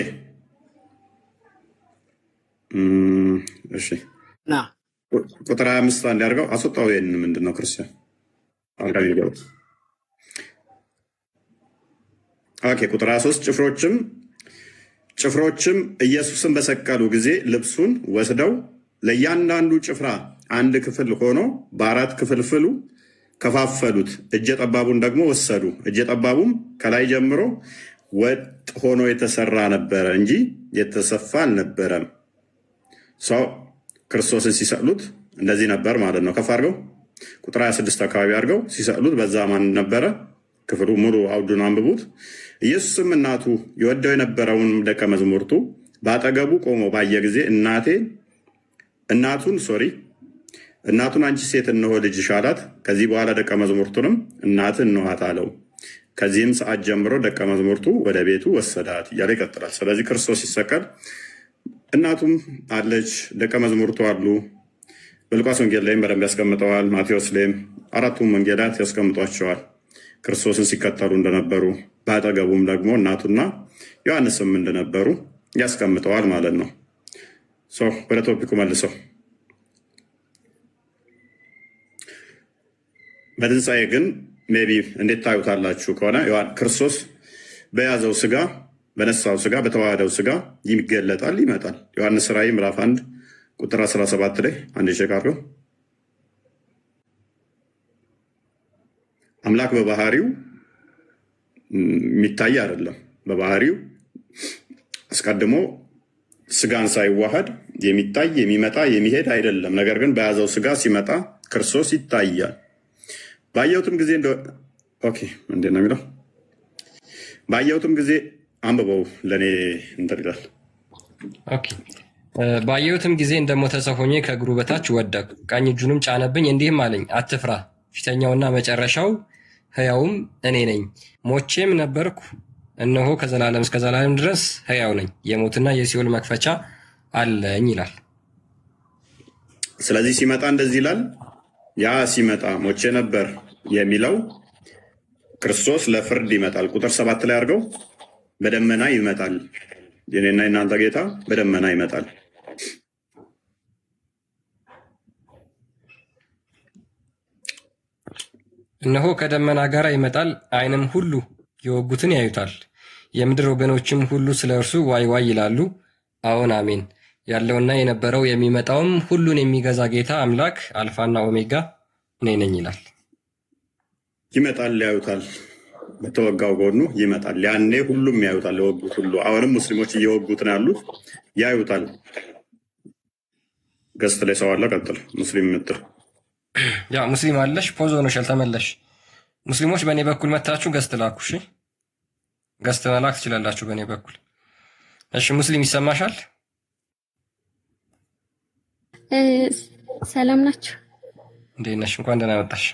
እሺ ና ቁጥር 25 አንድ ያርገው አስወጣው። ይሄን ምንድነው ክርስቲያን አልጋቢ ገው ኦኬ ቁጥር 23 ጭፍሮችም ኢየሱስን በሰቀሉ ጊዜ ልብሱን ወስደው ለእያንዳንዱ ጭፍራ አንድ ክፍል ሆኖ በአራት ክፍልፍሉ ከፋፈሉት። እጀ ጠባቡን ደግሞ ወሰዱ። እጀ ጠባቡም ከላይ ጀምሮ ወጥ ሆኖ የተሰራ ነበረ እንጂ የተሰፋ አልነበረም። ሰው ክርስቶስን ሲሰቅሉት እንደዚህ ነበር ማለት ነው። ከፍ አድርገው ቁጥር 26 አካባቢ አድርገው ሲሰቅሉት በዛ ማን ነበረ? ክፍሉ ሙሉ አውዱን አንብቡት። ኢየሱስም እናቱ የወደው የነበረውን ደቀ መዝሙርቱ በአጠገቡ ቆሞ ባየ ጊዜ እናቱን አንቺ ሴት እነሆ ልጅሽ አላት። ከዚህ በኋላ ደቀ መዝሙርቱንም እናትህ እነኋት አለው። ከዚህም ሰዓት ጀምሮ ደቀ መዝሙርቱ ወደ ቤቱ ወሰዳት እያለ ይቀጥላል። ስለዚህ ክርስቶስ ሲሰቀል እናቱም አለች፣ ደቀ መዝሙርቱ አሉ። በሉቃስ ወንጌል ላይም በደንብ ያስቀምጠዋል። ማቴዎስ ላይም አራቱም ወንጌላት ያስቀምጧቸዋል ክርስቶስን ሲከተሉ እንደነበሩ። በአጠገቡም ደግሞ እናቱና ዮሐንስም እንደነበሩ ያስቀምጠዋል ማለት ነው። ወደ ቶፒኩ መልሰው በትንሣኤ ግን ሜይ ቢ እንዴት ታዩታላችሁ ከሆነ ክርስቶስ በያዘው ስጋ በነሳው ስጋ በተዋህደው ስጋ ይገለጣል፣ ይመጣል። ዮሐንስ ራእይ ምዕራፍ 1 ቁጥር 17 ላይ አንድ ሸክ አድርገው አምላክ በባህሪው የሚታይ አይደለም። በባህሪው አስቀድሞ ስጋን ሳይዋሃድ የሚታይ የሚመጣ የሚሄድ አይደለም። ነገር ግን በያዘው ስጋ ሲመጣ ክርስቶስ ይታያል። ባየሁትም ጊዜ እንዴት ነው የሚለው? ባየሁትም ጊዜ አንብበው ለእኔ እንትን ይላል። ባየሁትም ጊዜ እንደሞተ ሰው ሆኜ ከእግሩ በታች ወደቅሁ። ቀኝ እጁንም ጫነብኝ፣ እንዲህም አለኝ፣ አትፍራ፣ ፊተኛውና መጨረሻው ሕያውም እኔ ነኝ። ሞቼም ነበርኩ፣ እነሆ ከዘላለም እስከ ዘላለም ድረስ ሕያው ነኝ፣ የሞትና የሲኦል መክፈቻ አለኝ ይላል። ስለዚህ ሲመጣ እንደዚህ ይላል። ያ ሲመጣ ሞቼ ነበር የሚለው ክርስቶስ ለፍርድ ይመጣል። ቁጥር 7 ላይ አድርገው በደመና ይመጣል። የኔና የናንተ ጌታ በደመና ይመጣል። እነሆ ከደመና ጋር ይመጣል፣ ዓይንም ሁሉ የወጉትን ያዩታል፣ የምድር ወገኖችም ሁሉ ስለ እርሱ ዋይ ዋይ ይላሉ። አዎን አሜን። ያለውና የነበረው የሚመጣውም ሁሉን የሚገዛ ጌታ አምላክ አልፋና ኦሜጋ እኔ ነኝ ይላል። ይመጣል፣ ያዩታል። በተወጋው ጎኑ ይመጣል። ያኔ ሁሉም ያዩታል፣ የወጉት ሁሉ። አሁንም ሙስሊሞች እየወጉት ነው ያሉት፣ ያዩታል። ገስት ላይ ሰው አለ። ቀጥል። ሙስሊም ምትል ያ ሙስሊም አለሽ፣ ፖዝ ሆነሻል፣ ተመለሽ። ሙስሊሞች በእኔ በኩል መታችሁ ገስት ላኩ። እሺ ገስት መላክ ትችላላችሁ በእኔ በኩል። እሺ ሙስሊም ይሰማሻል? ሰላም ናችሁ? እንዴት ነሽ? እንኳን ደህና መጣሽ።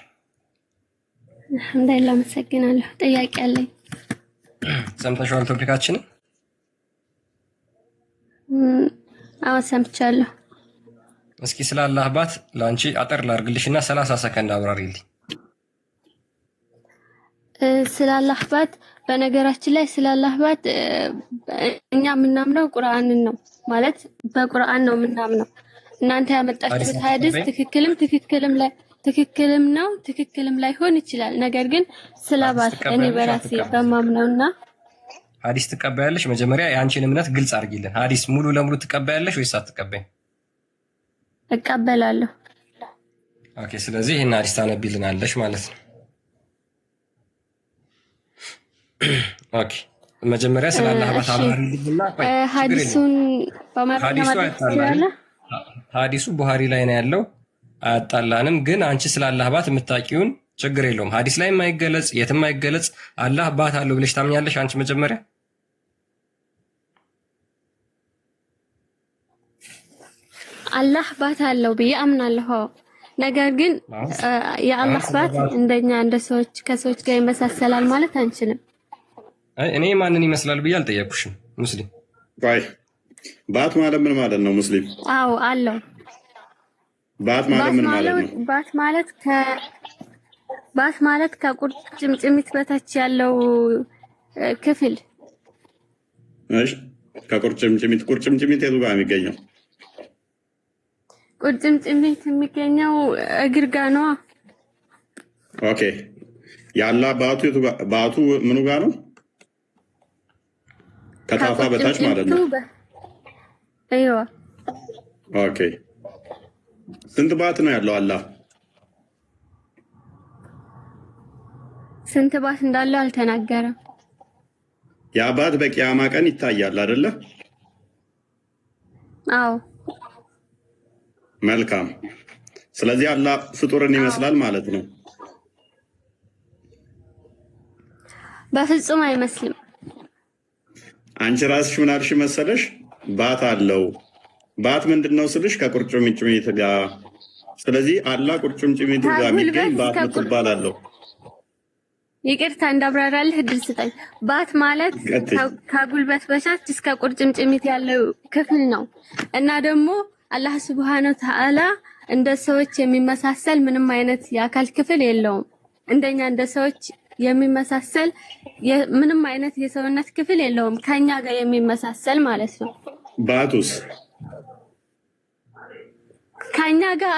አልሐምዱሊላህ፣ አመሰግናለሁ። ጥያቄ አለኝ። ሰምተሽዋል ቶፒካችንን? አዎ ሰምቻለሁ። እስኪ ስለ አላህ ባት ለአንቺ አጠር ላድርግልሽና 30 ሰከንድ አብራሪልኝ። ስለ አላህ ባት፣ በነገራችን ላይ ስለ አላህ ባት እኛ የምናምነው ቁርአንን ነው፣ ማለት በቁርአን ነው የምናምነው። እናንተ ያመጣችሁት ሐዲስ ትክክልም ነው፣ ትክክልም ላይሆን ይችላል። ነገር ግን ስለ ባት እኔ በራሴ በማምነውና ሐዲስ ትቀበያለሽ? መጀመሪያ የአንቺን እምነት ግልጽ አድርጊልን። ሐዲስ ሙሉ ለሙሉ ትቀበያለሽ ወይስ አትቀበይም? እቀበላለሁ። ኦኬ፣ ስለዚህ ይሄን ሐዲስ ታነቢልናለሽ ማለት ነው። ኦኬ፣ መጀመሪያ ስለ አላህ ባት አብራሪልኝና ሐዲሱን በማረኛ ማለት ነው። ሐዲሱ ቡሃሪ ላይ ነው ያለው፣ አያጣላንም። ግን አንቺ ስለ አላህ ባት የምታውቂውን ችግር የለውም። ሐዲስ ላይ የማይገለጽ የትም የማይገለጽ አላህ ባት አለው ብለሽ ታምኛለሽ አንቺ? መጀመሪያ አላህ ባት አለው ብዬ አምናለሁ። ነገር ግን የአላህ ባት እንደኛ እንደ ሰዎች ከሰዎች ጋር ይመሳሰላል ማለት አንችልም። እኔ ማንን ይመስላል ብዬ አልጠየኩሽም። ሙስሊም ባይ ባት ማለት ምን ማለት ነው? ሙስሊም አዎ አለው። ባት ማለት ምን ማለት ነው? ባት ማለት ከቁርጭምጭሚት በታች ያለው ክፍል። እሺ፣ ቁርጭምጭሚት የቱ ጋር የሚገኘው? ቁርጭምጭሚት የሚገኘው እግር ጋር ነው። ኦኬ፣ የአላህ ባቱ ምኑ ጋር ነው? ከታፋ በታች ማለት ነው። አይዋ። ኦኬ፣ ስንት ባት ነው ያለው አላህ? ስንት ባት እንዳለው አልተናገረም። ያ ባት በቂያማ ቀን ይታያል አይደለ? አዎ። መልካም። ስለዚህ አላህ ፍጡርን ይመስላል ማለት ነው? በፍጹም አይመስልም። አንቺ ራስሽ ምን አልሽ መሰለሽ? ባት አለው። ባት ምንድነው ስልሽ ከቁርጭምጭሚት ጋር። ስለዚህ አላህ ቁርጭምጭሚቱ ጋር የሚገኝ ባት ምትባል አለው። ይቅርታ እንዳብራራልህ እድል ስጠኝ። ባት ማለት ከጉልበት በታች እስከ ቁርጭምጭሚት ያለው ክፍል ነው እና ደግሞ አላህ ሱብሃነሁ ወተዓላ እንደ ሰዎች የሚመሳሰል ምንም አይነት የአካል ክፍል የለውም። እንደኛ እንደ ሰዎች የሚመሳሰል ምንም አይነት የሰውነት ክፍል የለውም፣ ከኛ ጋር የሚመሳሰል ማለት ነው። ባቱስ ከኛ ጋር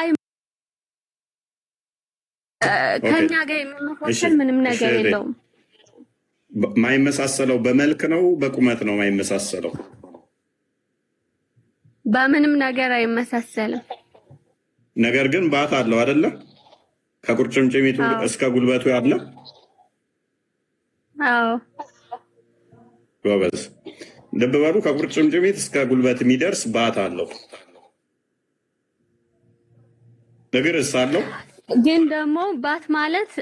የሚመሳሰል ምንም ነገር የለውም። ማይመሳሰለው በመልክ ነው በቁመት ነው ማይመሳሰለው? በምንም ነገር አይመሳሰልም። ነገር ግን ባት አለው አይደለ? ከቁርጭምጭሚቱ እስከ ጉልበቱ ያለ። አዎ ጎበዝ። ልብ በሉ፣ ከቁርጭምጭሚት እስከ ጉልበት የሚደርስ ባት አለው። እግርስ አለው? ግን ደግሞ ባት ማለት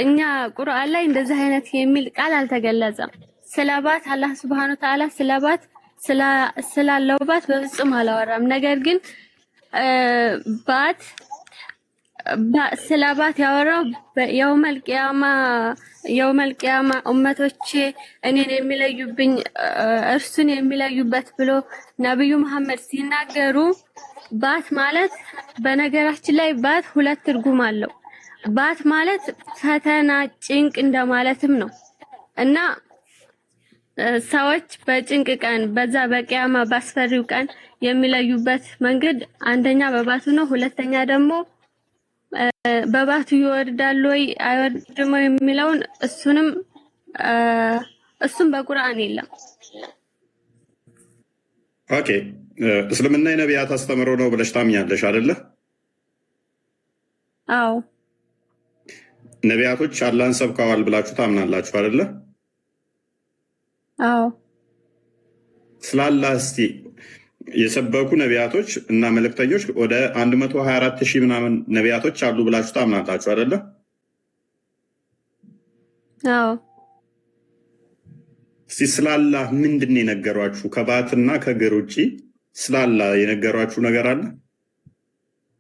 እኛ ቁርአን ላይ እንደዚህ አይነት የሚል ቃል አልተገለጸም። ስለ ባት አላህ ሱብሃነሁ ወተዓላ ስላለው ባት በፍጹም አላወራም። ነገር ግን ስለ ባት ያወራው የውመል ቂያማ ኡመቶቼ እኔን የሚለዩብኝ እርሱን የሚለዩበት ብሎ ነብዩ መሐመድ ሲናገሩ ባት ማለት በነገራችን ላይ ባት ሁለት ትርጉም አለው። ባት ማለት ፈተና፣ ጭንቅ እንደማለትም ነው እና ሰዎች በጭንቅ ቀን በዛ በቂያማ ባስፈሪው ቀን የሚለዩበት መንገድ አንደኛ በባቱ ነው። ሁለተኛ ደግሞ በባቱ ይወርዳል ወይ አይወርድም ወይ የሚለውን እሱም በቁርአን የለም። ኦኬ እስልምና የነቢያት አስተምሮ ነው ብለሽ ታምኛለሽ አይደለ? አዎ። ነቢያቶች አላህን ሰብከዋል ብላችሁ ታምናላችሁ አይደለ? አዎ። ስላላህ እስቲ የሰበኩ ነቢያቶች እና መልእክተኞች ወደ 124,000 ምናምን ነቢያቶች አሉ ብላችሁ ታምናላችሁ አይደለ? አዎ። እስቲ ስላላህ ምንድን ነው የነገሯችሁ? ከባትና ከእግር ውጭ ስላላህ የነገሯችሁ ነገር አለ?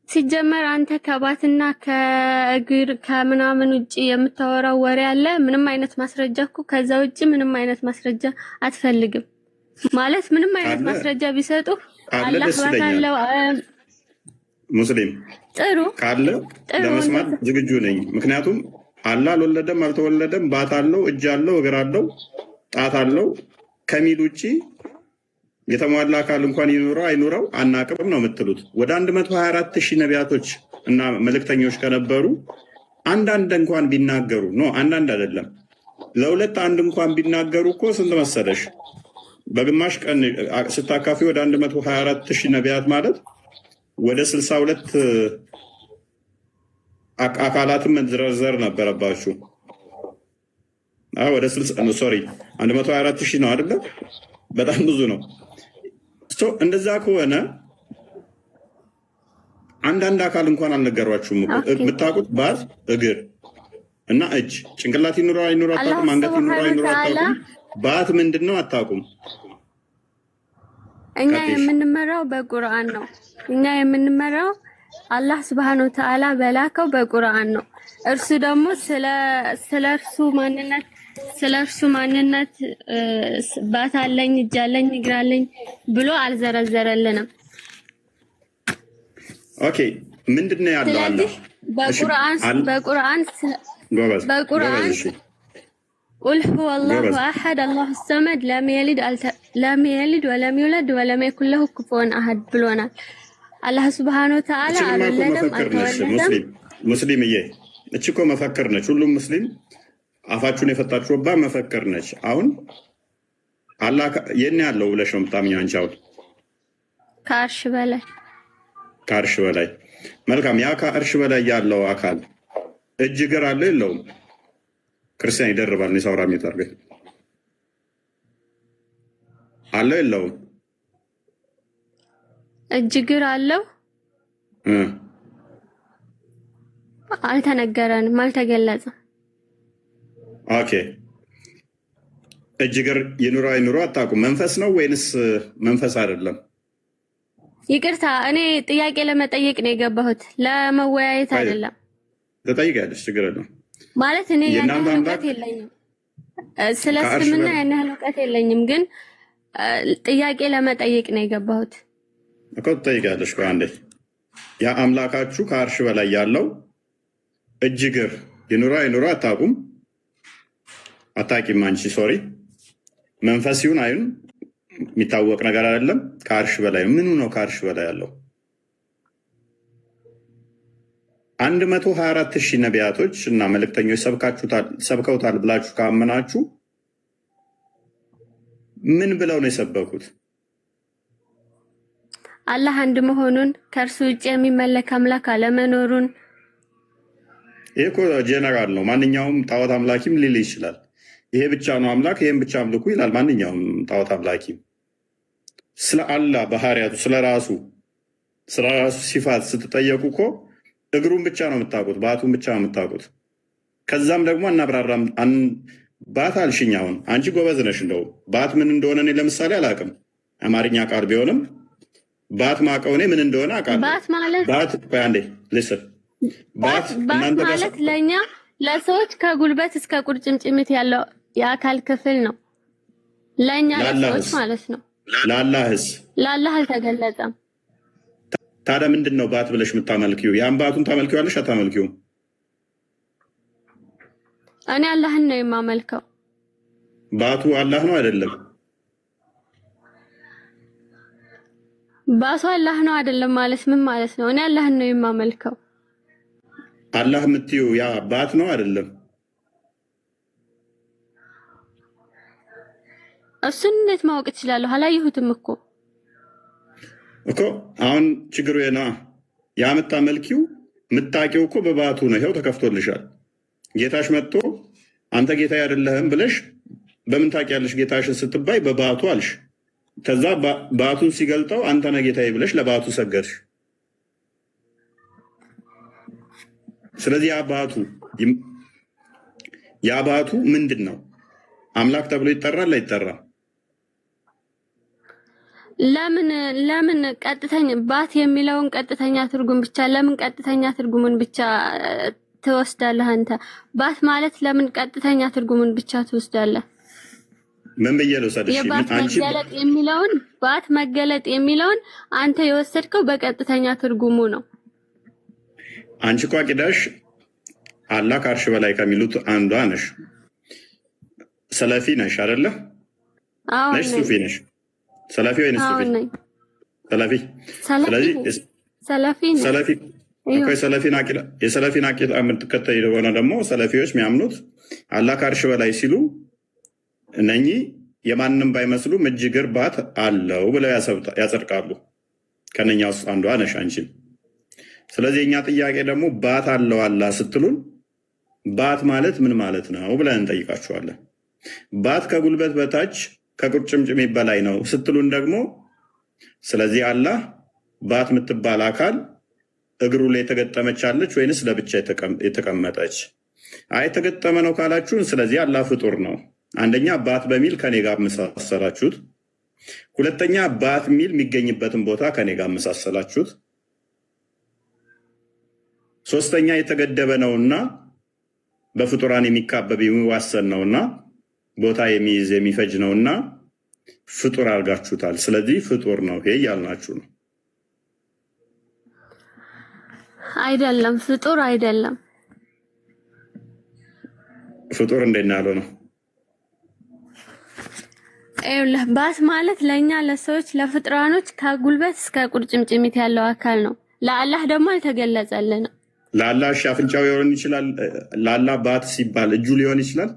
ሲጀመር አንተ ከባትና ከእግር ከምናምን ውጭ የምታወራው ወሬ አለ? ምንም አይነት ማስረጃ እኮ ከዛ ውጭ ምንም አይነት ማስረጃ አትፈልግም ማለት። ምንም አይነት ማስረጃ ቢሰጡ አላህ ባታለው ሙስሊም ጥሩ ካለ ለመስማት ዝግጁ ነኝ። ምክንያቱም አላህ አልወለደም አልተወለደም፣ ባት አለው፣ እጅ አለው፣ እግር አለው፣ ጣት አለው ከሚል ውጭ የተሟላ አካል እንኳን ይኑረው አይኑረው አናቅም ነው የምትሉት። ወደ 124,000 ነቢያቶች እና መልእክተኞች ከነበሩ አንዳንድ እንኳን ቢናገሩ አንዳንድ አይደለም ለሁለት አንድ እንኳን ቢናገሩ እኮ ስንት መሰለሽ? በግማሽ ቀን ስታካፊ ወደ 124,000 ነቢያት ማለት ወደ 62 አካላትን መዘርዘር ነበረባችሁ። ወደ 124,000 ነው አይደለም? በጣም ብዙ ነው። እንደዛ ከሆነ አንዳንድ አካል እንኳን አልነገሯችሁም። የምታውቁት ባት፣ እግር እና እጅ፣ ጭንቅላት ይኑረው አይኑረው አታውቁም። አንገት ይኑረው አይኑረው አታውቁም። ባት ምንድን ነው አታውቁም። እኛ የምንመራው በቁርአን ነው። እኛ የምንመራው አላህ Subhanahu Wa Ta'ala በላከው በቁርአን ነው። እርሱ ደግሞ ስለ እርሱ ማንነት ባት አለኝ፣ እጅ አለኝ፣ እግር አለኝ ብሎ አልዘረዘረልንም። ኦኬ ምንድነው ያለው? አላህ በቁርአን ቁል ሁወ አላሁ አሐድ አላሁ ሰመድ ለም የሊድ ወለም ዩለድ ወለም የኩን ለሁ ኩፉወን አሐድ ብሎናል። አላህ Subhanahu Wa Ta'ala አልወለደም አልተወለደም። ሙስሊምዬ እቺ እኮ መፈክር ነች። ሁሉም ሙስሊም አፋችሁን የፈታችሁባ መፈክር ነች። አሁን አላህ የኔ ያለው ብለሽ ነው የምታምኚው አንቺ? አሁን ከአርሽ በላይ መልካም። ያ ከአርሽ በላይ ያለው አካል እጅ እግር አለ የለውም? ክርስቲያን ይደርባል ነው ሳውራ የሚታርገኝ አለ የለውም? እጅ እግር አለው? አልተነገረንም፣ አልተገለጸም። ኦኬ እጅ እግር ይኑረው አይኑረው አታውቁም። መንፈስ ነው ወይንስ መንፈስ አይደለም? ይቅርታ እኔ ጥያቄ ለመጠየቅ ነው የገባሁት፣ ለመወያየት አይደለም። ተጠይቂያለሽ፣ ችግር የለም። ማለት እኔ ያን ያህል እውቀት የለኝም፣ ስለ እስልምና ያን ያህል እውቀት የለኝም፣ ግን ጥያቄ ለመጠየቅ ነው የገባሁት እኮ። ትጠይቂያለሽ እኮ አንዴ። ያ አምላካችሁ ከአርሽ በላይ ያለው እጅ እግር ይኑረው አይኑረው አታውቁም፣ አታውቂም አንቺ። ሶሪ መንፈስ ይሁን አይሁን የሚታወቅ ነገር አይደለም። ከአርሽ በላይ ምኑ ነው ከአርሽ በላይ ያለው? 124,000 ነቢያቶች እና መልእክተኞች ሰብከውታል ብላችሁ ካመናችሁ ምን ብለው ነው የሰበኩት? አላህ አንድ መሆኑን፣ ከእርሱ ውጭ የሚመለክ አምላክ አለመኖሩን። ይሄ እኮ ጄነራል ነው። ማንኛውም ጣዖት አምላኪም ሊል ይችላል። ይሄ ብቻ ነው አምላክ፣ ይሄን ብቻ አምልኩ ይላል ማንኛውም ጣዖት አምላኪም። ስለ አላህ ባህሪያቱ፣ ስለ ራሱ ሲፋት ስትጠየቁ እኮ እግሩን ብቻ ነው የምታውቁት፣ ባቱን ብቻ ነው የምታውቁት። ከዛም ደግሞ አናብራራም። ባት አልሽኝ። አሁን አንቺ ጎበዝ ነሽ። እንደው ባት ምን እንደሆነ እኔ ለምሳሌ አላውቅም። አማርኛ ቃል ቢሆንም ባት ማውቀው እኔ ምን እንደሆነ አውቃለሁ። ባት ማለት ለእኛ ለሰዎች ከጉልበት እስከ ቁርጭምጭሚት ያለው የአካል ክፍል ነው። ለእኛ ለሰዎች ማለት ነው። ለአላህ አልተገለጸም። ታዲያ ምንድን ነው ባት ብለሽ የምታመልኪው? ያን ባቱን ታመልኪዋለሽ አታመልኪውም? እኔ አላህን ነው የማመልከው። ባቱ አላህ ነው አይደለም? ባቱ አላህ ነው አይደለም ማለት ምን ማለት ነው? እኔ አላህን ነው የማመልከው። አላህ የምትዩ ያ ባት ነው አይደለም? እሱን እንዴት ማወቅ እችላለሁ? አላየሁትም እኮ አሁን ችግሩ የና ያ የምታመልኪው የምታውቂው እኮ በባቱ ነው። ይኸው ተከፍቶልሻል። ጌታሽ መጥቶ አንተ ጌታ አይደለህም ብለሽ በምን ታውቂያለሽ ጌታሽን ስትባይ በባቱ አልሽ። ከዛ ባቱን ሲገልጠው አንተ ነህ ጌታዬ ብለሽ ለባቱ ሰገድሽ። ስለዚህ ያ ባቱ ምንድን ነው? አምላክ ተብሎ ይጠራል አይጠራም? ለምን ቀጥተኛ ባት የሚለውን ቀጥተኛ ትርጉም ብቻ ለምን ቀጥተኛ ትርጉሙን ብቻ ትወስዳለህ አንተ? ባት ማለት ለምን ቀጥተኛ ትርጉሙን ብቻ ትወስዳለህ? ምን ብዬ ልውሰድሽ? ባት መገለጥ የሚለውን አንተ የወሰድከው በቀጥተኛ ትርጉሙ ነው። አንቺ እኮ አቂዳሽ አላህ ከአርሽ በላይ ከሚሉት አንዷ ነሽ። ሰለፊ ነሽ አይደለ? ነሽ? ሱፊ ነሽ? ሰለፊ ወይ ሱፊ? ሰለፊ። ስለዚህ የሰለፊን አቂዳ የምትከተይ የሆነ ደግሞ ሰለፊዎች የሚያምኑት አላህ ከአርሽ በላይ ሲሉ እነኚህ የማንም ባይመስሉም እጅ እግር ባት አለው ብለው ያጸድቃሉ። ከነኛ ውስጥ አንዷ ነሽ አንቺን። ስለዚህ የኛ ጥያቄ ደግሞ ባት አለው አላህ ስትሉን ባት ማለት ምን ማለት ነው ብለን እንጠይቃችኋለን። ባት ከጉልበት በታች ከቁርጭምጭሚት በላይ ነው ስትሉን ደግሞ ስለዚህ አላህ ባት የምትባል አካል እግሩ ላይ የተገጠመች አለች ወይንስ ለብቻ የተቀመጠች? አይ የተገጠመ ነው ካላችሁን ስለዚህ አላህ ፍጡር ነው። አንደኛ ባት በሚል ከኔ ጋር መሳሰላችሁት። ሁለተኛ ባት ሚል የሚገኝበትን ቦታ ከኔ ጋር መሳሰላችሁት። ሶስተኛ የተገደበ ነውና በፍጡራን የሚካበብ የሚዋሰን ነውና ቦታ የሚይዝ የሚፈጅ ነውና ፍጡር አድርጋችሁታል። ስለዚህ ፍጡር ነው ይሄ ያልናችሁ ነው። አይደለም፣ ፍጡር አይደለም። ፍጡር እንደና ያለው ነው። አይውልህ ባት ማለት ለኛ ለሰዎች ለፍጥራኖች ከጉልበት እስከ ቁርጭምጭሚት ያለው አካል ነው። ለአላህ ደግሞ አልተገለጸልንም። ለአላህ አፍንጫው ሊሆን ይችላል። ለአላህ ባት ሲባል እጁ ሊሆን ይችላል።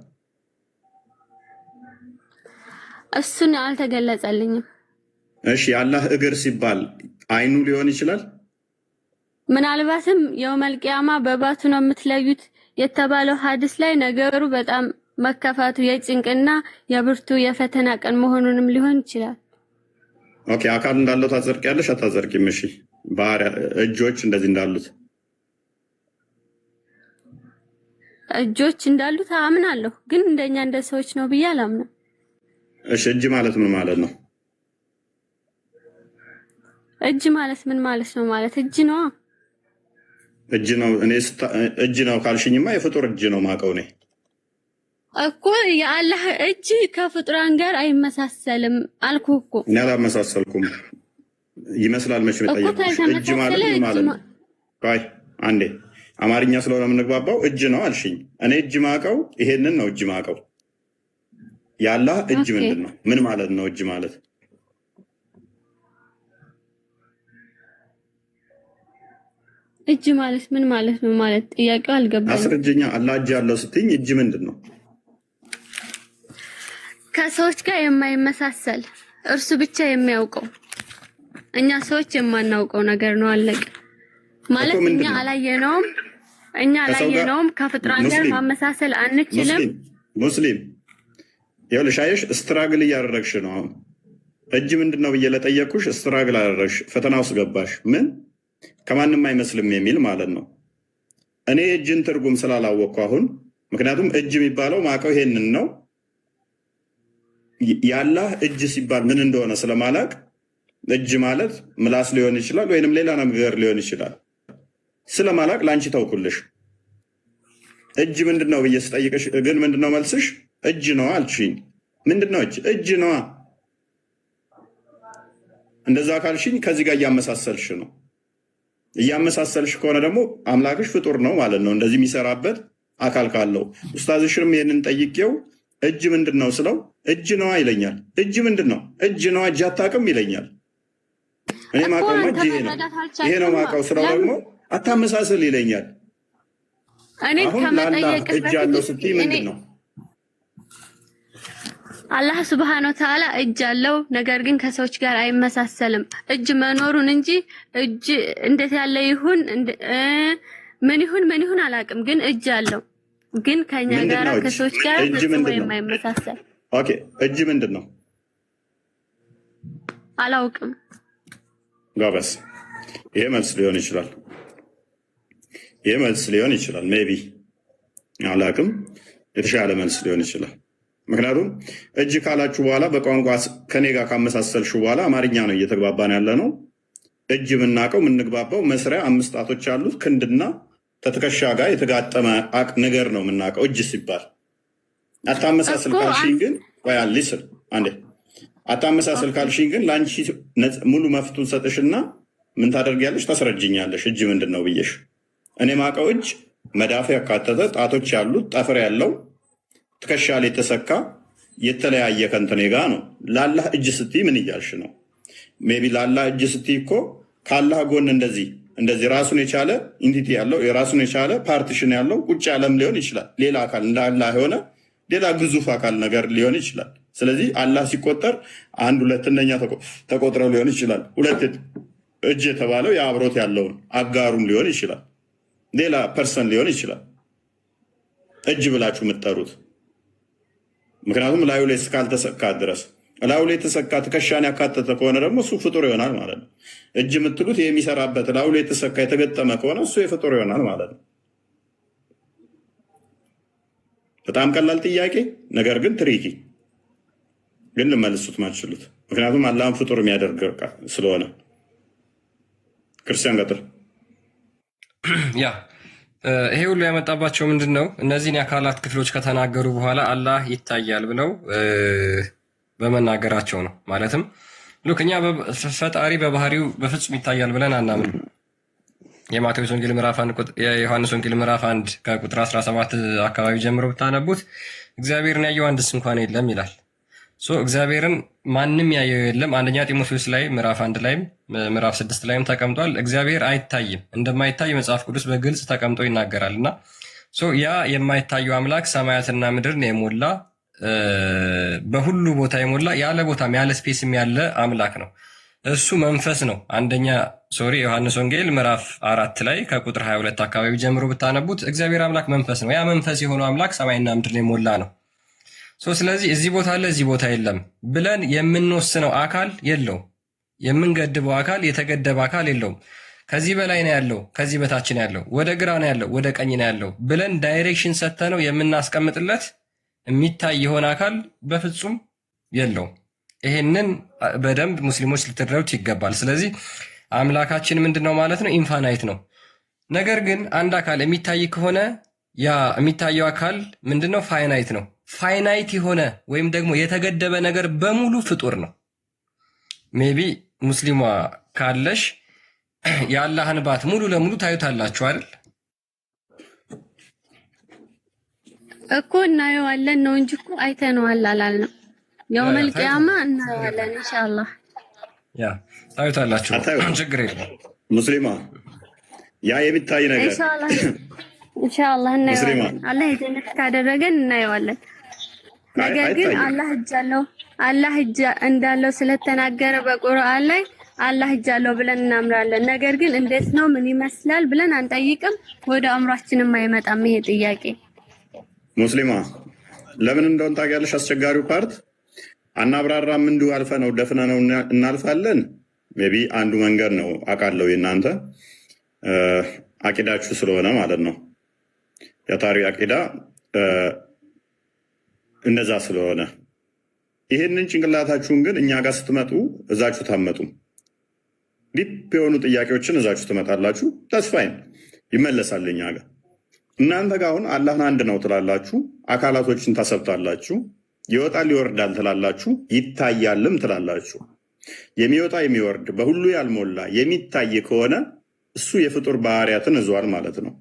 እሱን አልተገለጸልኝም። እሺ የአላህ እግር ሲባል አይኑ ሊሆን ይችላል። ምናልባትም የውመል ቂያማ በባቱ ነው የምትለዩት የተባለው ሐዲስ ላይ ነገሩ በጣም መከፋቱ የጭንቅና የብርቱ የፈተና ቀን መሆኑንም ሊሆን ይችላል። ኦኬ አካል እንዳለው ታጸድቂያለሽ አታጸድቂም? እሺ እጆች እንደዚህ እንዳሉት እጆች እንዳሉት አምናለሁ፣ ግን እንደኛ እንደ ሰዎች ነው ብዬ አላምንም። እሺ እጅ ማለት ምን ማለት ነው? እጅ ማለት ምን ማለት ነው? ማለት እጅ ነው። እጅ ነው። እኔ እጅ ነው ካልሽኝማ የፍጡር እጅ ነው ማቀው ነኝ እኮ። የአላህ እጅ ከፍጡራን ጋር አይመሳሰልም አልኩ እኮ። እኔ አላመሳሰልኩም። ይመስላል መቼ ጠየቅኩሽ። እጅ ማለት ምን ማለት ነው? ቆይ አንዴ አማርኛ ስለሆነ የምንግባባው እጅ ነው አልሽኝ። እኔ እጅ ማቀው ይሄንን ነው እጅ ማቀው። የአላህ እጅ ምንድን ነው? ምን ማለት ነው እጅ ማለት? እጅ ማለት ምን ማለት ነው? ማለት ጥያቄው አልገባኝም። አስረጅኛ። አላህ እጅ ያለው ስትይኝ እጅ ምንድን ነው? ከሰዎች ጋር የማይመሳሰል እርሱ ብቻ የሚያውቀው እኛ ሰዎች የማናውቀው ነገር ነው። አለቀ ማለት እኛ አላየነውም። ከፍጥራን ጋር ማመሳሰል አንችልም። ሙስሊም ይኸውልሽ፣ አየሽ ስትራግል እያደረግሽ ነው። አሁን እጅ ምንድን ነው ብዬ ለጠየቅኩሽ ስትራግል አደረግሽ፣ ፈተና ውስጥ ገባሽ። ምን ከማንም አይመስልም የሚል ማለት ነው። እኔ እጅን ትርጉም ስላላወቅኩ አሁን፣ ምክንያቱም እጅ የሚባለው ማቀው ይሄንን ነው። የአላህ እጅ ሲባል ምን እንደሆነ ስለማላቅ እጅ ማለት ምላስ ሊሆን ይችላል ወይንም ሌላ ነገር ሊሆን ይችላል ስለማላቅ ለአንቺ ተውኩልሽ። እጅ ምንድን ነው ብዬ ስጠይቅሽ ግን ምንድን ነው መልስሽ? እጅ ነው አልሽኝ። ምንድን ነው እጅ? እጅ ነዋ። እንደዛ ካልሽኝ ከዚህ ጋር እያመሳሰልሽ ነው። እያመሳሰልሽ ከሆነ ደግሞ አምላክሽ ፍጡር ነው ማለት ነው፣ እንደዚህ የሚሰራበት አካል ካለው። ኡስታዝሽንም ይህንን ጠይቄው እጅ ምንድን ነው ስለው እጅ ነዋ ይለኛል። እጅ ምንድን ነው? እጅ ነዋ፣ እጅ አታውቅም ይለኛል። እኔ ማውቀው እጅ ይሄ ነው ማውቀው ስለው ደግሞ አታመሳሰል ይለኛል። እኔ አሁን ለአላህ ከመጠየቅ እጅ አለው ስትይ ምንድን ነው? አላህ ሱብሃነሁ ወተዓላ እጅ አለው፣ ነገር ግን ከሰዎች ጋር አይመሳሰልም። እጅ መኖሩን እንጂ እጅ እንዴት ያለ ይሁን ምን ይሁን አላውቅም፣ ግን እጅ አለው። ግን ከኛ ጋር ከሰዎች ጋር ፈጽሞ የማይመሳሰል። ኦኬ እጅ ምንድን ነው? አላውቅም። ጋበስ ይሄ መልስ ሊሆን ይችላል። ሜቢ አላውቅም፣ የተሻለ መልስ ሊሆን ይችላል። ምክንያቱም እጅ ካላችሁ በኋላ በቋንቋ ከኔ ጋር ካመሳሰልሽው በኋላ አማርኛ ነው እየተግባባን ያለ ነው። እጅ የምናውቀው የምንግባባው መስሪያ 5 ጣቶች ያሉት ክንድና ከትከሻ ጋር የተጋጠመ ነገር ነው የምናውቀው እጅ ሲባል። አታመሳሰል ካልሽኝ ግን ሊስል አንዴ አታመሳሰል ካልሽኝ ግን ለአንቺ ሙሉ መፍቱን ሰጥሽና ምን ታደርጊያለሽ? ታስረጅኛለሽ እጅ ምንድን ነው ብዬሽ። እኔ ማውቀው እጅ መዳፍ ያካተተ ጣቶች ያሉት ጠፍር ያለው ትከሻ ላይ የተሰካ የተለያየ ከንትኔ ጋር ነው። ለአላህ እጅ ስትይ ምን እያልሽ ነው? ሜቢ ለአላህ እጅ ስትይ እኮ ከአላህ ጎን እንደዚህ ራሱን የቻለ ኢንቲቲ ያለው የራሱን የቻለ ፓርቲሽን ያለው ቁጭ ያለም ሊሆን ይችላል። ሌላ አካል እንደ አላህ የሆነ ሌላ ግዙፍ አካል ነገር ሊሆን ይችላል። ስለዚህ አላህ ሲቆጠር 1 2 ተቆጥረው ሊሆን ይችላል። 2 እጅ የተባለው የአብሮት ያለውን አጋሩን ሊሆን ይችላል። ሌላ ፐርሰን ሊሆን ይችላል እጅ ብላችሁ የምትጠሩት። ምክንያቱም ላዩ ላይ እስካልተሰካ ድረስ ላዩ ላይ የተሰካ ትከሻን ያካተተ ከሆነ ደግሞ እሱ ፍጡር ይሆናል ማለት ነው። እጅ የምትሉት የሚሰራበት ላዩ ላይ የተሰካ የተገጠመ ከሆነ እሱ የፍጡር ይሆናል ማለት ነው። በጣም ቀላል ጥያቄ፣ ነገር ግን ትሪኪ፣ ግን ልመልሱት ማትችሉት። ምክንያቱም አላህን ፍጡር የሚያደርግ ስለሆነ። ክርስቲያን ቀጥል። ይሄ ሁሉ ያመጣባቸው ምንድን ነው? እነዚህን የአካላት ክፍሎች ከተናገሩ በኋላ አላህ ይታያል ብለው በመናገራቸው ነው። ማለትም ሉክ እኛ ፈጣሪ በባህሪው በፍጹም ይታያል ብለን አናምን። የማቴዎስ ወንጌል ምዕራፍ 1 የዮሐንስ ወንጌል ምዕራፍ 1 ከቁጥር 17 አካባቢ ጀምሮ ብታነቡት እግዚአብሔርን ያየው አንድስ እንኳን የለም ይላል። እግዚአብሔርን ማንም ያየው የለም። አንደኛ ጢሞቴዎስ ላይ ምዕራፍ 1 ላይ ምዕራፍ 6 ላይም ተቀምጧል። እግዚአብሔር አይታይም፣ እንደማይታይ መጽሐፍ ቅዱስ በግልጽ ተቀምጦ ይናገራል። እና ያ የማይታየው አምላክ ሰማያትና ምድርን የሞላ በሁሉ ቦታ የሞላ ያለ ቦታም ያለ ስፔስም ያለ አምላክ ነው። እሱ መንፈስ ነው። ዮሐንስ ወንጌል ምዕራፍ 4 ላይ ከቁጥር 22 አካባቢ ጀምሮ ብታነቡት እግዚአብሔር አምላክ መንፈስ ነው። ያ መንፈስ የሆነው አምላክ ሰማይና ምድርን የሞላ ነው። ስለዚህ እዚህ ቦታ አለ እዚህ ቦታ የለም ብለን የምንወስነው አካል የለውም። የምንገድበው አካል የተገደበ አካል የለውም። ከዚህ በላይ ነው ያለው፣ ከዚህ በታች ነው ያለው፣ ወደ ግራ ነው ያለው፣ ወደ ቀኝ ነው ያለው ብለን ዳይሬክሽን ሰጥተነው የምናስቀምጥለት የሚታይ የሆነ አካል በፍጹም የለውም። ይሄንን በደንብ ሙስሊሞች ልትረዱት ይገባል። ስለዚህ አምላካችን ምንድነው ማለት ነው? ኢንፋናይት ነው። ነገር ግን አንድ አካል የሚታይ ከሆነ ያ የሚታየው አካል ምንድነው? ፋይናይት ነው። ፋይናይት የሆነ ወይም ደግሞ የተገደበ ነገር በሙሉ ፍጡር ነው። ሜቢ ሙስሊሟ ካለሽ የአላህን ባት ሙሉ ለሙሉ ታዩታላችሁ አይደል? እኮ እናየዋለን ነው እንጂ እኮ አይተነዋል አላልንም። የውመል ቂያማ እናየዋለን ኢንሻአላህ። ታዩታላችሁ፣ ችግር የለም። ሙስሊማ ያ የሚታይ ነገር ኢንሻአላህ እናየዋለን። አላህ የጀነት ካደረገን እናየዋለን። ነገር ግን አላህ እጅ እንዳለው ስለተናገረ በቁርአን ላይ አላህ እጅ አለው ብለን እናምራለን። ነገር ግን እንዴት ነው ምን ይመስላል ብለን አንጠይቅም። ወደ አእምሯችንም አይመጣም ይሄ ጥያቄ። ሙስሊማ ለምን እንደሆነ ታውቂያለሽ? አስቸጋሪው ፓርት አናብራራም፣ እንዲሁ አልፈ ነው ደፍነ ነው እናልፋለን። ሜቢ አንዱ መንገድ ነው አውቃለሁ፣ የእናንተ አቂዳችሁ ስለሆነ ማለት ነው። የታሪ አቂዳ እንደዛ ስለሆነ ይሄንን ጭንቅላታችሁን ግን እኛ ጋር ስትመጡ እዛችሁ ታመጡም። ዲፕ የሆኑ ጥያቄዎችን እዛችሁ ትመጣላችሁ። ተስፋይን ይመለሳል እኛ ጋር። እናንተ ጋር አሁን አላህን አንድ ነው ትላላችሁ፣ አካላቶችን ታሰብታላችሁ፣ ይወጣል ይወርዳል ትላላችሁ፣ ይታያልም ትላላችሁ። የሚወጣ የሚወርድ በሁሉ ያልሞላ የሚታይ ከሆነ እሱ የፍጡር ባህሪያትን እዟል ማለት ነው።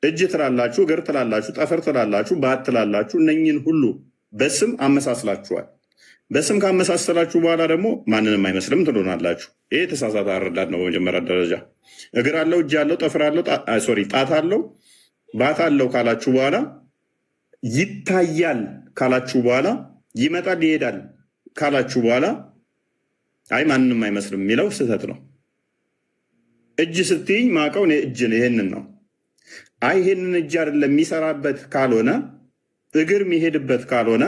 እጅ ትላላችሁ፣ እግር ትላላችሁ፣ ጠፈር ትላላችሁ፣ ባት ትላላችሁ። እነኝን ሁሉ በስም አመሳስላችኋል። በስም ካመሳሰላችሁ በኋላ ደግሞ ማንንም አይመስልም ትሉናላችሁ። ይሄ የተሳሳተ አረዳድ ነው። በመጀመሪያ ደረጃ እግር አለው፣ እጅ አለው፣ ጠፍር አለው፣ ጣት አለው፣ ባት አለው ካላችሁ በኋላ ይታያል ካላችሁ በኋላ ይመጣል ይሄዳል ካላችሁ በኋላ አይ ማንንም አይመስልም የሚለው ስህተት ነው። እጅ ስትይኝ ማቀው እጅ ነው ይሄንን ነው። አይ ይሄንን እጅ አይደለም የሚሰራበት ካልሆነ እግር የሚሄድበት ካልሆነ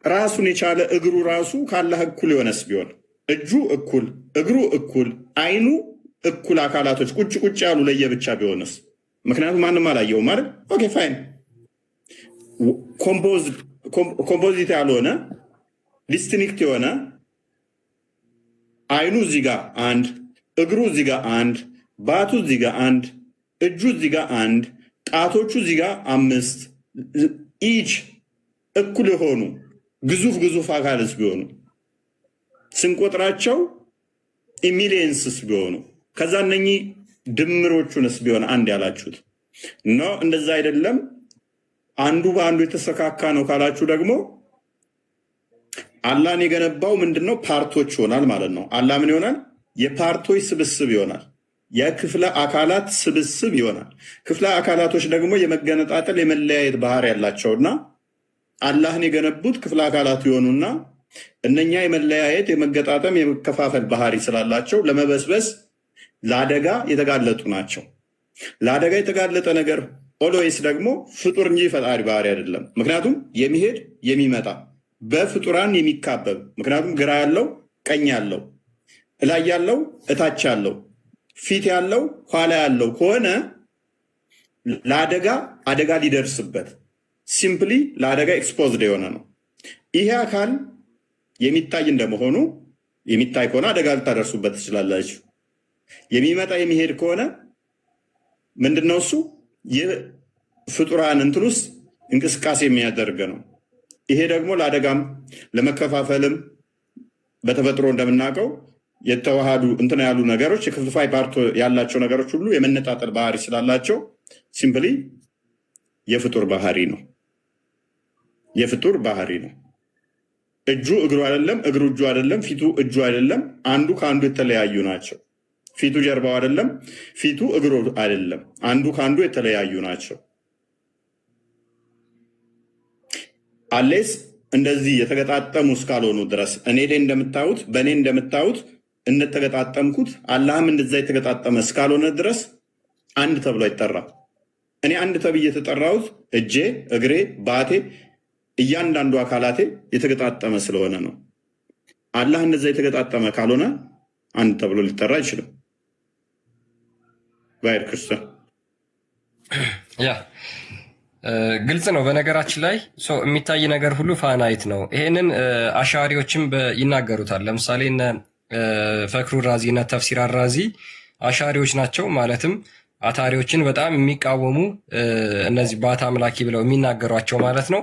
ራሱን የቻለ እግሩ ራሱ ካላህ እኩል የሆነስ ቢሆን እጁ እኩል እግሩ እኩል አይኑ እኩል አካላቶች ቁጭ ቁጭ ያሉ ለየብቻ ቢሆንስ? ምክንያቱም ማንም አላየውም ማለት ኦኬ ፋይን። ኮምፖዚት ያልሆነ ዲስቲንክት የሆነ አይኑ እዚህ ጋር አንድ፣ እግሩ እዚህ ጋር አንድ፣ ባቱ እዚህ ጋር አንድ፣ እጁ እዚህ ጋር አንድ፣ ጣቶቹ እዚህ ጋር 5 ኢች እኩል የሆኑ ግዙፍ አካልስ ቢሆኑ ስንቆጥራቸው ሚሊየንስስ ቢሆኑ ከዛ እነኚህ ድምሮቹንስ ቢሆን አንድ ያላችሁት ኖ እንደዛ አይደለም አንዱ በአንዱ የተሰካካ ነው ካላችሁ ደግሞ አላህን የገነባው ምንድነው? ፓርቶች ይሆናል ማለት ነው። አላህ ምን ይሆናል? የፓርቶች ስብስብ ይሆናል። የክፍለ አካላት ስብስብ ይሆናል። ክፍለ አካላቶች ደግሞ የመገነጣጠል የመለያየት ባህሪ ያላቸውና አላህን የገነቡት ክፍለ አካላት ይሆኑና እነኛ የመለያየት የመገጣጠም የመከፋፈል ባህሪ ስላላቸው ለመበስበስ ለአደጋ የተጋለጡ ናቸው። ለአደጋ የተጋለጠ ነገር ኦልዌይስ ደግሞ ፍጡር እንጂ ፈጣሪ ባህሪ አይደለም። ምክንያቱም የሚሄድ የሚመጣ በፍጡራን የሚካበብ ምክንያቱም ግራ ያለው ቀኝ ያለው እላይ ያለው እታች ያለው ፊት ያለው ኋላ ያለው ከሆነ አደጋ ሊደርስበት ሲምፕሊ ለአደጋ ኤክስፖዝድ የሆነ ነው። ይሄ አካል የሚታይ እንደመሆኑ የሚታይ ከሆነ አደጋ ልታደርሱበት ትችላላችሁ። የሚመጣ የሚሄድ ከሆነ ምንድነው እሱ የፍጡራን እንትን ውስጥ እንቅስቃሴ የሚያደርግ ነው። ይሄ ደግሞ ለአደጋም ለመከፋፈልም በተፈጥሮ እንደምናውቀው የተዋሃዱ እንትን ያሉ ነገሮች የክፍልፋይ ፓርት ያላቸው ነገሮች ሁሉ የመነጣጠል ባህሪ ስላላቸው ሲምፕሊ የፍጡር ባህሪ ነው። የፍጡር ባህሪ ነው። እጁ እግሩ አይደለም፣ እግሩ እጁ አይደለም፣ ፊቱ እጁ አይደለም። አንዱ ከአንዱ የተለያዩ ናቸው። ፊቱ ጀርባው አይደለም፣ ፊቱ እግሩ አይደለም። አንዱ ከአንዱ የተለያዩ ናቸው። አሌስ እንደዚህ የተገጣጠሙ እስካልሆኑ ድረስ እኔ ላይ እንደምታዩት በእኔ እንደምታዩት እንደተገጣጠምኩት አላህም እንደዛ የተገጣጠመ እስካልሆነ ድረስ አንድ ተብሎ አይጠራም። እኔ አንድ ተብዬ የተጠራሁት እጄ፣ እግሬ፣ ባቴ እያንዳንዱ አካላቴ የተገጣጠመ ስለሆነ ነው። አላህ እንደዛ የተገጣጠመ ካልሆነ አንድ ተብሎ ሊጠራ አይችልም። ባይር ክርስቲያን ያ ግልጽ ነው። በነገራችን ላይ የሚታይ ነገር ሁሉ ፋናይት ነው። ይሄንን አሻሪዎችም ይናገሩታል። ለምሳሌ እነ ፈክሩ ራዚ እና ተፍሲር አራዚ አሻሪዎች ናቸው። ማለትም አታሪዎችን በጣም የሚቃወሙ እነዚህ ባታ አምላኪ ብለው የሚናገሯቸው ማለት ነው።